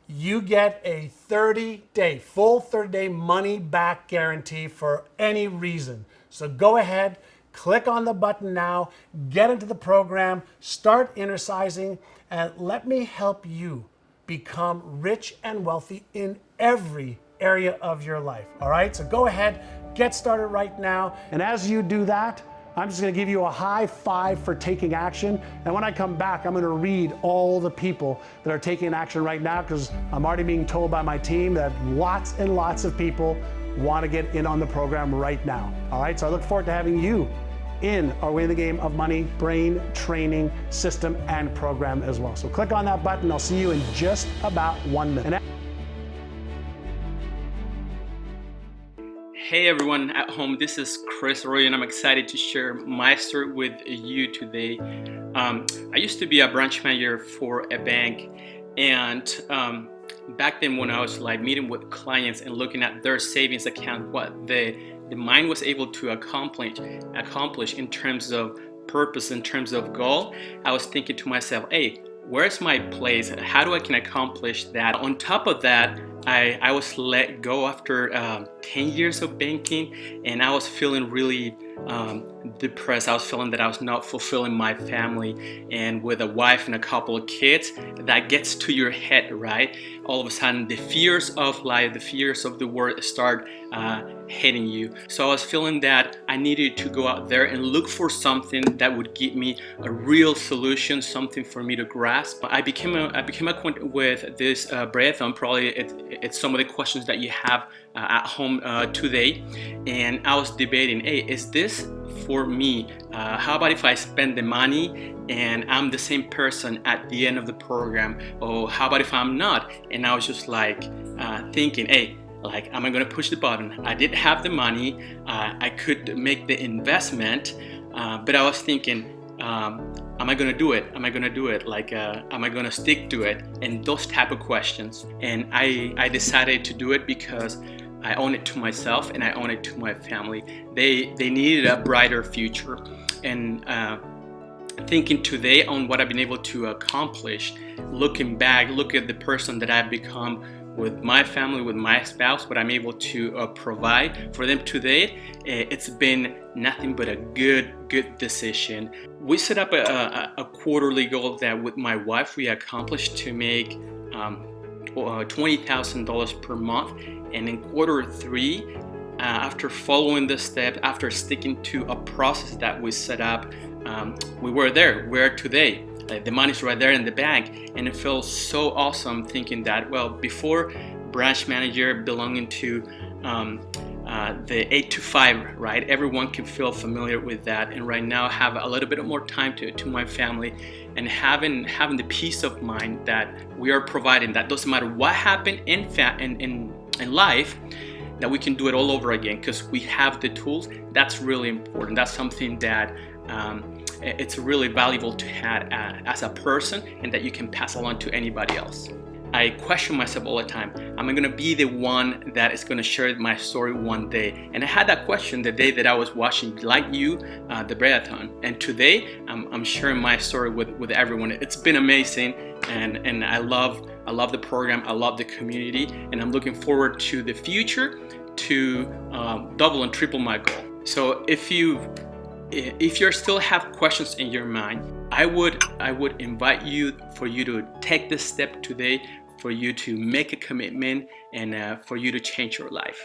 you get a 30-day, full 30-day money back guarantee for any reason. So go ahead, click on the button now, get into the program, start innercising, and let me help you become rich and wealthy in every area of your life. All right, so go ahead, get started right now. And as you do that, I'm just gonna give you a high five for taking action. And when I come back, I'm gonna read all the people that are taking action right now, because I'm already being told by my team that lots and lots of people want to get in on the program right now. All right, so I look forward to having you in our Win the Game of Money brain training system and program as well. So click on that button. I'll see you in just about 1 minute.
Hey everyone at home, this is Chris Roy, and I'm excited to share my story with you today. I used to be a branch manager for a bank, and back then when I was like meeting with clients and looking at their savings account, what the mind was able to accomplish in terms of purpose, in terms of goal, I was thinking to myself, hey, where's my place? How do I can accomplish that? On top of that, I was let go after 10 years of banking, and I was feeling really depressed. I was feeling that I was not fulfilling my family, and with a wife and a couple of kids, that gets to your head, right? All of a sudden, the fears of life, the fears of the world start hitting you. So I was feeling that I needed to go out there and look for something that would give me a real solution, something for me to grasp. I became acquainted with this Brain-A-Thon. Probably it's some of the questions that you have at home today, and I was debating, hey, is this for me? How about if I spend the money and I'm the same person at the end of the program? Or how about if I'm not? And I was just like thinking, hey, like, am I gonna push the button? I did have the money, I could make the investment, but I was thinking, am I gonna do it? Am I gonna do it? Like, am I gonna stick to it? And those type of questions. And I decided to do it because I owe it to myself and I owe it to my family. They needed a brighter future. And thinking today on what I've been able to accomplish, looking back, look at the person that I've become with my family, with my spouse, what I'm able to provide for them today, it's been nothing but a good decision. We set up a quarterly goal that with my wife we accomplished to make $20,000 per month, and in quarter 3, after following the steps, after sticking to a process that we set up, we were there. We're today. Like, the money's right there in the bank, and it feels so awesome thinking that, well, before branch manager belonging to the 8 to 5, right? Everyone can feel familiar with that, and right now have a little bit more time to my family, and having the peace of mind that we are providing. That doesn't matter what happened in life, that we can do it all over again because we have the tools. That's really important. That's something that it's really valuable to have as a person, and that you can pass along to anybody else. I question myself all the time. Am I going to be the one that is going to share my story one day? And I had that question the day that I was watching, like you, the Brain-A-Thon. And today, I'm sharing my story with everyone. It's been amazing, and I love the program. I love the community, and I'm looking forward to the future to double and triple my goal. So if you still have questions in your mind, I would invite you to take this step today, for you to make a commitment, and for you to change your life.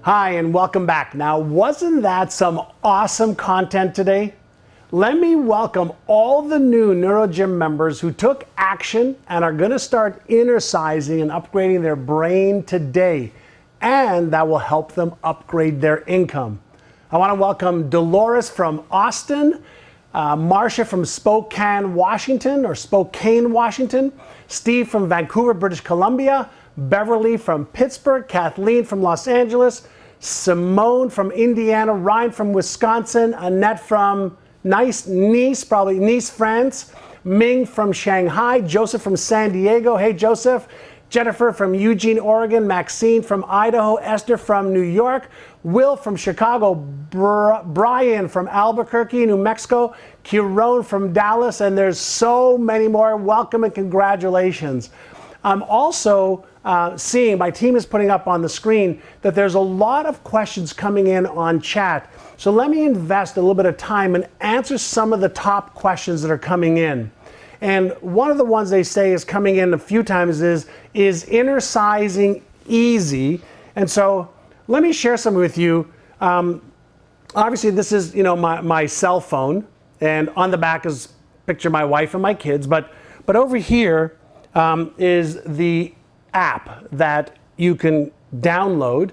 Hi, and welcome back. Now, wasn't that some awesome content today? Let me welcome all the new NeuroGym members who took action and are going to start innercising and upgrading their brain today, and that will help them upgrade their income. I want to welcome Dolores from Austin, Marcia from Spokane, Washington, Steve from Vancouver, British Columbia, Beverly from Pittsburgh, Kathleen from Los Angeles, Simone from Indiana, Ryan from Wisconsin, Annette from Nice, France, Ming from Shanghai, Joseph from San Diego, hey Joseph, Jennifer from Eugene, Oregon, Maxine from Idaho, Esther from New York, Will from Chicago, Brian from Albuquerque, New Mexico, Kieron from Dallas, and there's so many more. Welcome and congratulations. I'm also seeing, my team is putting up on the screen, that there's a lot of questions coming in on chat. So let me invest a little bit of time and answer some of the top questions that are coming in. And one of the ones they say is coming in a few times is innercising easy? And so let me share some with you. Obviously, this is my cell phone, and on the back is picture my wife and my kids. But over here is the app that you can download,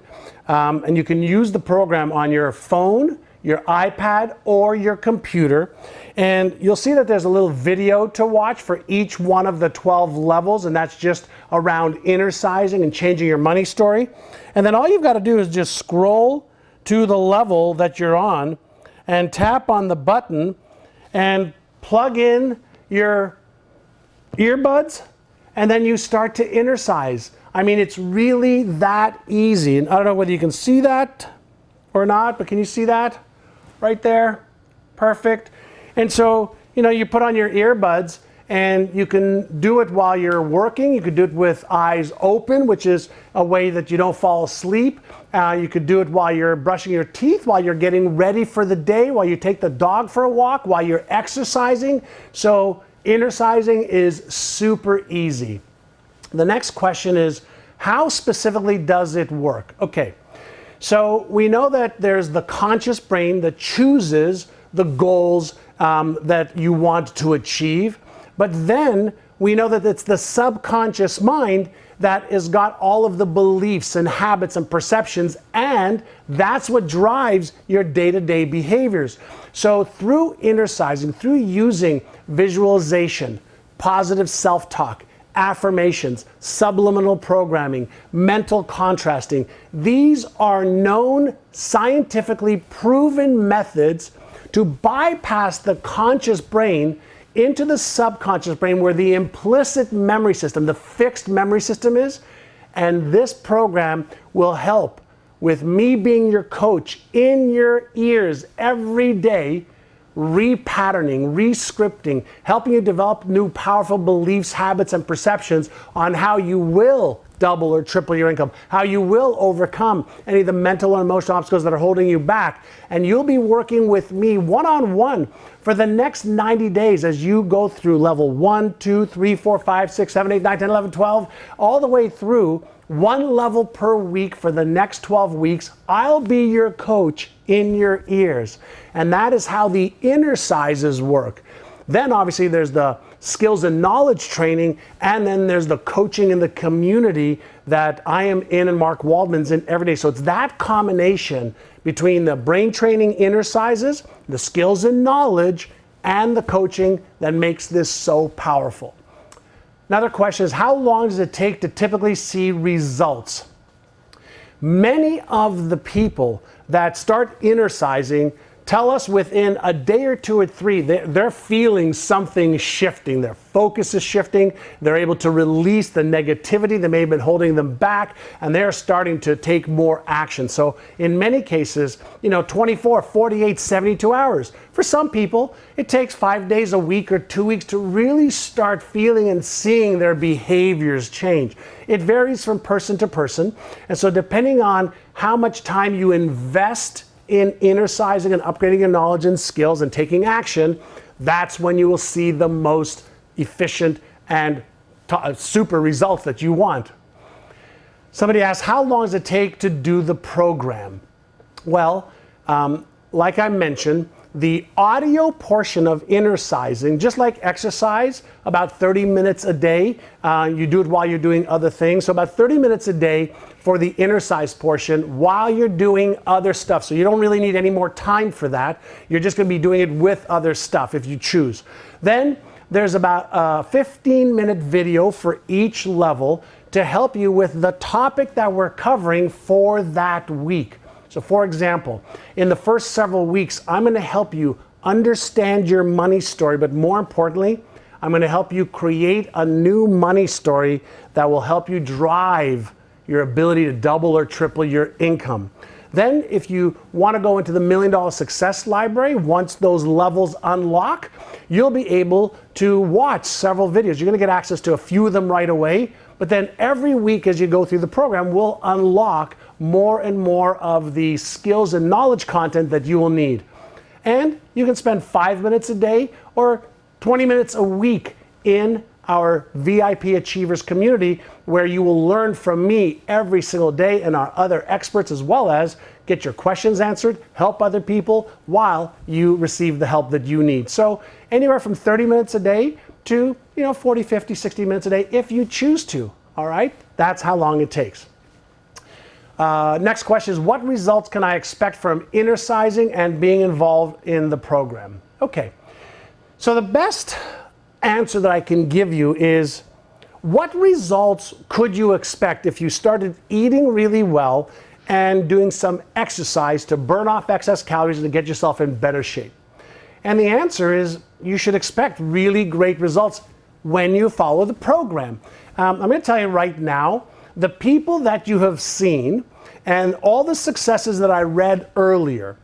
and you can use the program on your phone, your iPad, or your computer. And you'll see that there's a little video to watch for each one of the 12 levels, and that's just around innercising and changing your money story. And then all you've got to do is just scroll to the level that you're on and tap on the button and plug in your earbuds, and then you start to innercise. I mean, it's really that easy. And I don't know whether you can see that or not, but can you see that right there? Perfect. And so, you put on your earbuds, and you can do it while you're working. You could do it with eyes open, which is a way that you don't fall asleep. You could do it while you're brushing your teeth, while you're getting ready for the day, while you take the dog for a walk, while you're exercising. So innercising is super easy. The next question is, how specifically does it work? Okay, so we know that there's the conscious brain that chooses the goals that you want to achieve. But then we know that it's the subconscious mind that has got all of the beliefs and habits and perceptions, and that's what drives your day-to-day behaviors. So through innercising, through using visualization, positive self-talk, affirmations, subliminal programming, mental contrasting, these are known, scientifically proven methods to bypass the conscious brain into the subconscious brain, where the implicit memory system, the fixed memory system is. And this program will help with me being your coach in your ears every day, repatterning, rescripting, helping you develop new powerful beliefs, habits, and perceptions on how you will double or triple your income, how you will overcome any of the mental or emotional obstacles that are holding you back. And you'll be working with me one-on-one for the next 90 days as you go through level 1, 2, 3, 4, 5, 6, 7, 8, 9, 10, 11, 12, all the way through, one level per week for the next 12 weeks. I'll be your coach in your ears. And that is how the innercises work. Then obviously there's the skills and knowledge training, and then there's the coaching in the community that I am in and Mark Waldman's in every day. So it's that combination between the brain training innercises, the skills and knowledge, and the coaching that makes this so powerful. Another question is, how long does it take to typically see results? Many of the people that start innercising tell us within a day or two or three, they're feeling something shifting. Their focus is shifting. They're able to release the negativity that may have been holding them back, and they're starting to take more action. So in many cases, 24, 48, 72 hours. For some people, it takes 5 days, a week, or 2 weeks to really start feeling and seeing their behaviors change. It varies from person to person. And so depending on how much time you invest in innercising and upgrading your knowledge and skills and taking action, that's when you will see the most efficient and super results that you want. Somebody asked, how long does it take to do the program? Well, like I mentioned, the audio portion of innercising, just like exercise, about 30 minutes a day. You do it while you're doing other things. So about 30 minutes a day for the innercise portion while you're doing other stuff. So you don't really need any more time for that. You're just going to be doing it with other stuff if you choose. Then there's about a 15-minute video for each level to help you with the topic that we're covering for that week. So for example, in the first several weeks, I'm going to help you understand your money story, but more importantly, I'm going to help you create a new money story that will help you drive your ability to double or triple your income. Then if you want to go into the $1 Million Success Library, once those levels unlock, you'll be able to watch several videos. You're going to get access to a few of them right away, but then every week as you go through the program, we'll unlock more and more of the skills and knowledge content that you will need. And you can spend 5 minutes a day or 20 minutes a week in our VIP Achievers community, where you will learn from me every single day and our other experts, as well as get your questions answered, help other people while you receive the help that you need. So anywhere from 30 minutes a day to 40, 50, 60 minutes a day if you choose to. All right, that's how long it takes. Next question is, what results can I expect from innercising and being involved in the program? Okay, so the best answer that I can give you is, what results could you expect if you started eating really well and doing some exercise to burn off excess calories and to get yourself in better shape? And the answer is, you should expect really great results when you follow the program. I'm going to tell you right now, the people that you have seen and all the successes that I read earlier,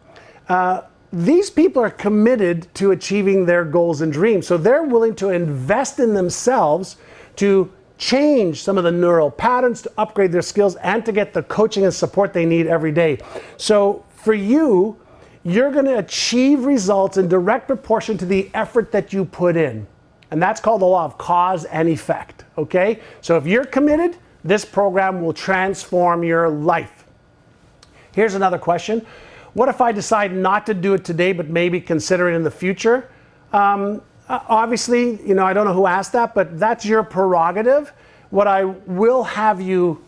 these people are committed to achieving their goals and dreams. So they're willing to invest in themselves to change some of the neural patterns, to upgrade their skills, and to get the coaching and support they need every day. So for you, you're going to achieve results in direct proportion to the effort that you put in. And that's called the law of cause and effect, okay? So if you're committed, this program will transform your life. Here's another question. What if I decide not to do it today, but maybe consider it in the future? Obviously, I don't know who asked that, but that's your prerogative. What I will have you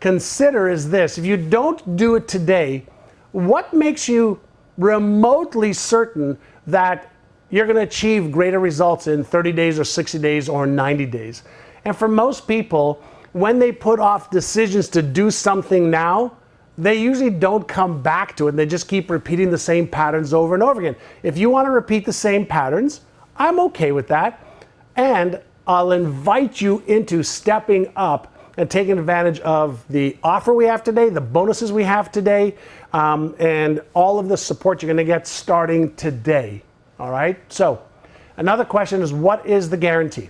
consider is this. If you don't do it today, what makes you remotely certain that you're going to achieve greater results in 30 days or 60 days or 90 days? And for most people, when they put off decisions to do something now, they usually don't come back to it, and they just keep repeating the same patterns over and over again. If you want to repeat the same patterns, I'm okay with that. And I'll invite you into stepping up and taking advantage of the offer we have today, the bonuses we have today, and all of the support you're going to get starting today. All right? So another question is, what is the guarantee?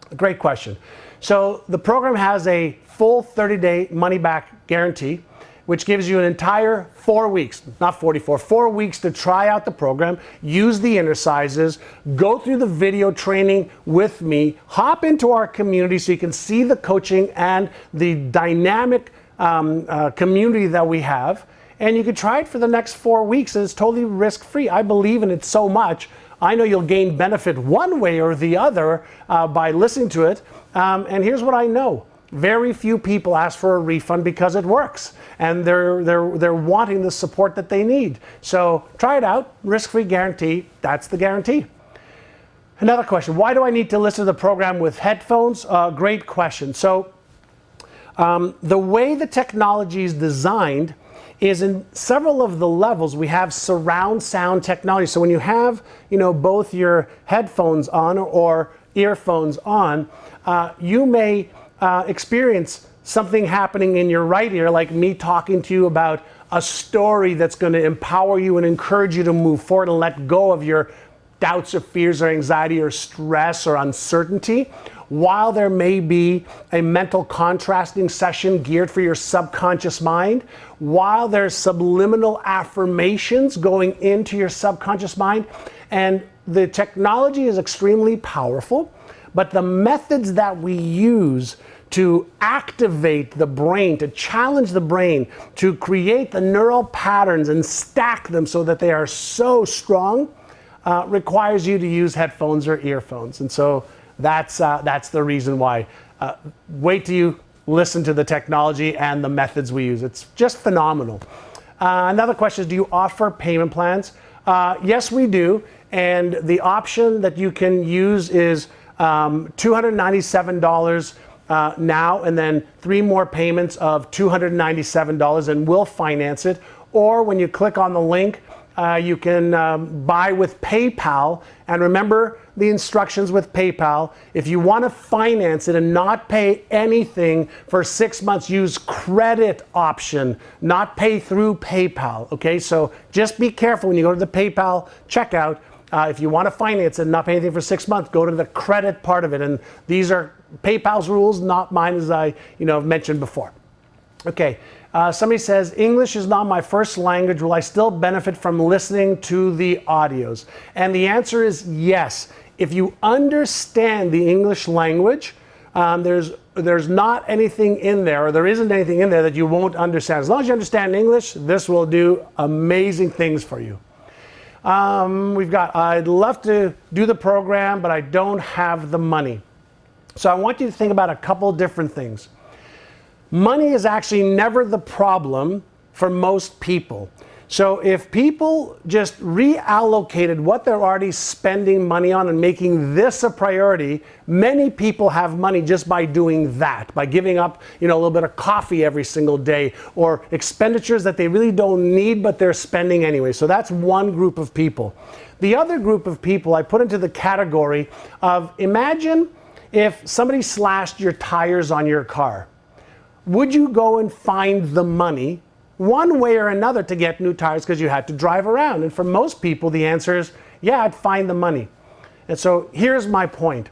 A great question. So the program has a full 30-day money-back guarantee, which gives you an entire 4 weeks, not 44, 4 weeks to try out the program, use the innercises, go through the video training with me, hop into our community so you can see the coaching and the dynamic community that we have. And you can try it for the next 4 weeks, and it's totally risk-free. I believe in it so much. I know you'll gain benefit one way or the other by listening to it. And here's what I know. Very few people ask for a refund because it works, and they're wanting the support that they need. So try it out, risk-free guarantee. That's the guarantee. Another question: why do I need to listen to the program with headphones? Great question. So The way the technology is designed is in several of the levels. We have surround sound technology. So when you have, both your headphones on or earphones on, you may experience something happening in your right ear, like me talking to you about a story that's going to empower you and encourage you to move forward and let go of your doubts or fears or anxiety or stress or uncertainty, while there may be a mental contrasting session geared for your subconscious mind, while there's subliminal affirmations going into your subconscious mind. And the technology is extremely powerful, but the methods that we use to activate the brain, to challenge the brain, to create the neural patterns and stack them so that they are so strong, requires you to use headphones or earphones. And so that's the reason why. Wait till you listen to the technology and the methods we use. It's just phenomenal. Another question is, do you offer payment plans? Yes, we do. And the option that you can use is $297 now, and then 3 more payments of $297, and we'll finance it. Or when you click on the link, you can buy with PayPal. And remember the instructions with PayPal. If you want to finance it and not pay anything for 6 months, use credit option, not pay through PayPal. Okay, so just be careful when you go to the PayPal checkout. If you want to finance it and not pay anything for 6 months, go to the credit part of it. And these are PayPal's rules, not mine, as I mentioned before. Okay, somebody says, English is not my first language. Will I still benefit from listening to the audios? And the answer is yes. If you understand the English language, there's not anything in there, or there isn't anything in there that you won't understand. As long as you understand English, this will do amazing things for you. We've got, I'd love to do the program, but I don't have the money. So I want you to think about a couple different things. Money is actually never the problem for most people. So if people just reallocated what they're already spending money on and making this a priority, many people have money just by doing that, by giving up, a little bit of coffee every single day, or expenditures that they really don't need, but they're spending anyway. So that's one group of people. The other group of people I put into the category of, imagine if somebody slashed your tires on your car. Would you go and find the money one way or another to get new tires because you had to drive around? And for most people, the answer is, yeah, I'd find the money. And so here's my point.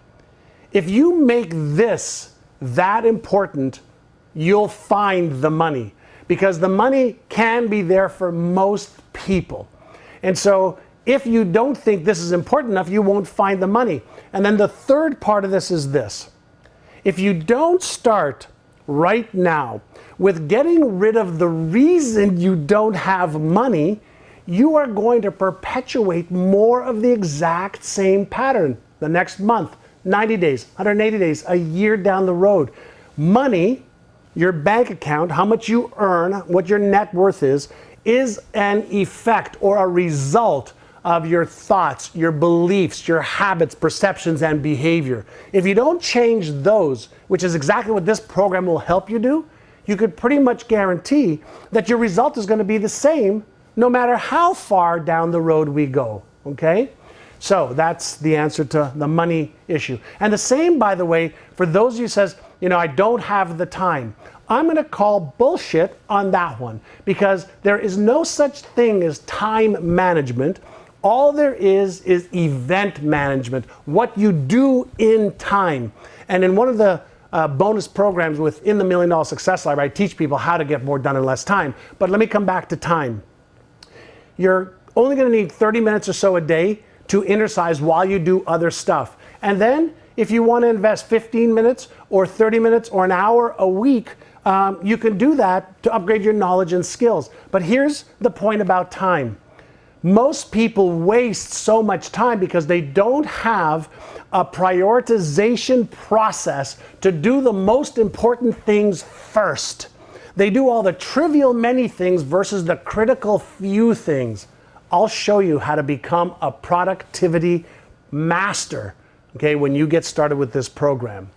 If you make this that important, you'll find the money, because the money can be there for most people. And so if you don't think this is important enough, you won't find the money. And then the third part of this is this. If you don't start right now with getting rid of the reason you don't have money, you are going to perpetuate more of the exact same pattern the next month, 90 days, 180 days, a year down the road. Money, your bank account, how much you earn, what your net worth is an effect or a result of your thoughts, your beliefs, your habits, perceptions, and behavior. If you don't change those, which is exactly what this program will help you do, you could pretty much guarantee that your result is going to be the same no matter how far down the road we go, okay? So that's the answer to the money issue. And the same, by the way, for those of you who says, I don't have the time. I'm going to call bullshit on that one, because there is no such thing as time management. All there is event management, what you do in time. And in one of the bonus programs within the $1 Million Success Library, I teach people how to get more done in less time. But let me come back to time. You're only going to need 30 minutes or so a day to innercise while you do other stuff. And then if you want to invest 15 minutes or 30 minutes or an hour a week, you can do that to upgrade your knowledge and skills. But here's the point about time. Most people waste so much time because they don't have a prioritization process to do the most important things first. They do all the trivial many things versus the critical few things. I'll show you how to become a productivity master, okay, when you get started with this program.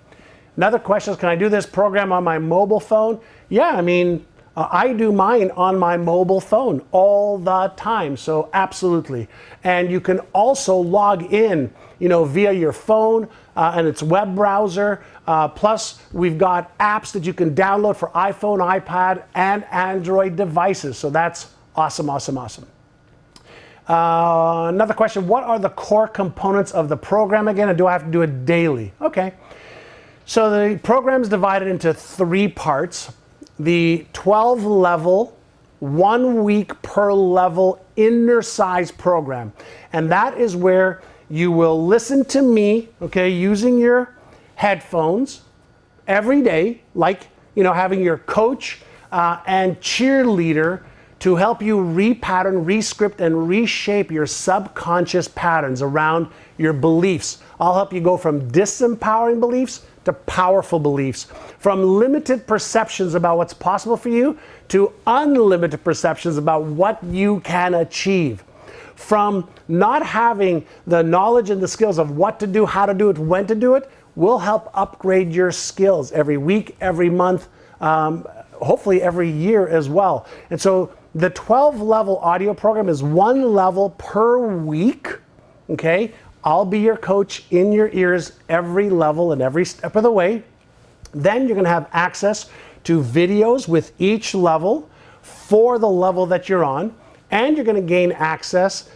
Another question is, can I do this program on my mobile phone? Yeah, I mean, I do mine on my mobile phone all the time, so absolutely. And you can also log in, via your phone and its web browser. Plus, we've got apps that you can download for iPhone, iPad, and Android devices. So that's awesome, awesome, awesome. Another question, what are the core components of the program again, and do I have to do it daily? Okay, so the program is divided into 3 parts. The 12-level, 1 week per level inner size program. And that is where you will listen to me, okay, using your headphones every day, like, having your coach and cheerleader to help you repattern, rescript, and reshape your subconscious patterns around your beliefs. I'll help you go from disempowering beliefs to powerful beliefs, from limited perceptions about what's possible for you to unlimited perceptions about what you can achieve. From not having the knowledge and the skills of what to do, how to do it, when to do it, we'll help upgrade your skills every week, every month, hopefully every year as well. And so the 12-level audio program is 1 level per week, okay? I'll be your coach in your ears every level and every step of the way. Then you're gonna have access to videos with each level for the level that you're on, and you're gonna gain access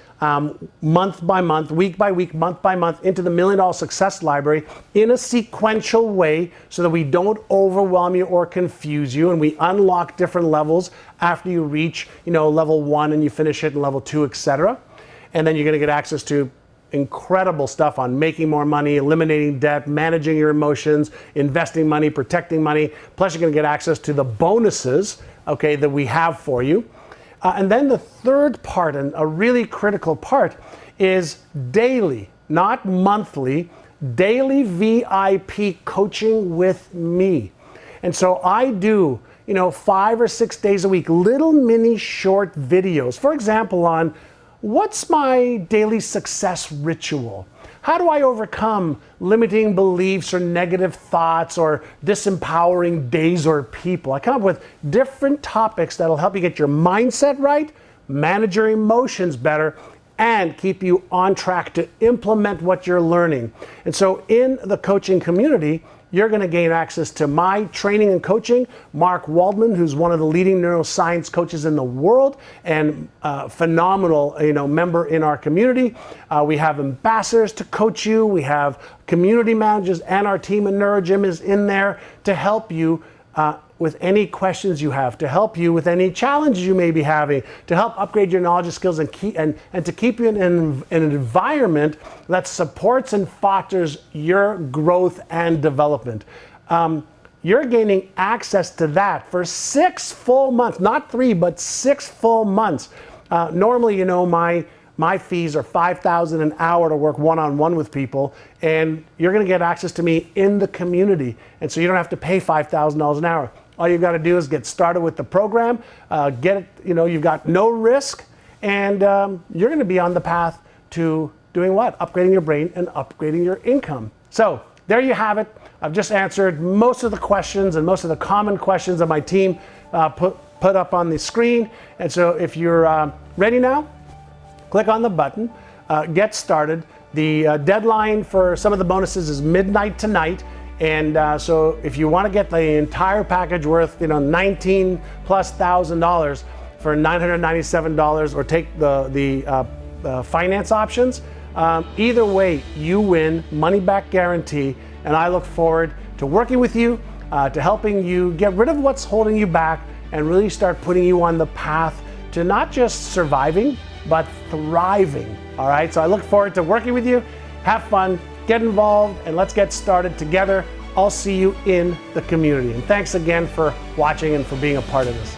month by month, week by week, month by month into the $1 Million Success Library in a sequential way so that we don't overwhelm you or confuse you, and we unlock different levels after you reach, level 1 and you finish it in level 2, etc. And then you're gonna get access to incredible stuff on making more money, eliminating debt, managing your emotions, investing money, protecting money. Plus, you're going to get access to the bonuses, okay, that we have for you. And then the third part, and a really critical part, is daily, not monthly, daily VIP coaching with me. And so I do, 5 or 6 days a week, little mini short videos. For example, on what's my daily success ritual? How do I overcome limiting beliefs or negative thoughts or disempowering days or people? I come up with different topics that'll help you get your mindset right, manage your emotions better, and keep you on track to implement what you're learning. And so in the coaching community, you're going to gain access to my training and coaching. Mark Waldman, who's one of the leading neuroscience coaches in the world and phenomenal, member in our community. We have ambassadors to coach you. We have community managers, and our team at NeuroGym is in there to help you with any questions you have, to help you with any challenges you may be having, to help upgrade your knowledge and skills and to keep you in an environment that supports and fosters your growth and development. You're gaining access to that for 6 full months, not 3, but 6 full months. Normally, my fees are $5,000 an hour to work one-on-one with people, and you're going to get access to me in the community, and so you don't have to pay $5,000 an hour. All you've got to do is get started with the program, get it, you've got no risk, and you're going to be on the path to doing what? Upgrading your brain and upgrading your income. So there you have it. I've just answered most of the questions and most of the common questions that my team put up on the screen, and so if you're ready now, click on the button, get started. The deadline for some of the bonuses is midnight tonight. And so if you want to get the entire package worth, $19,000+ for $997, or take the finance options, either way, you win, money back guarantee. And I look forward to working with you, to helping you get rid of what's holding you back and really start putting you on the path to not just surviving, but thriving. All right, so I look forward to working with you. Have fun, get involved, and let's get started together. I'll see you in the community. And thanks again for watching and for being a part of this.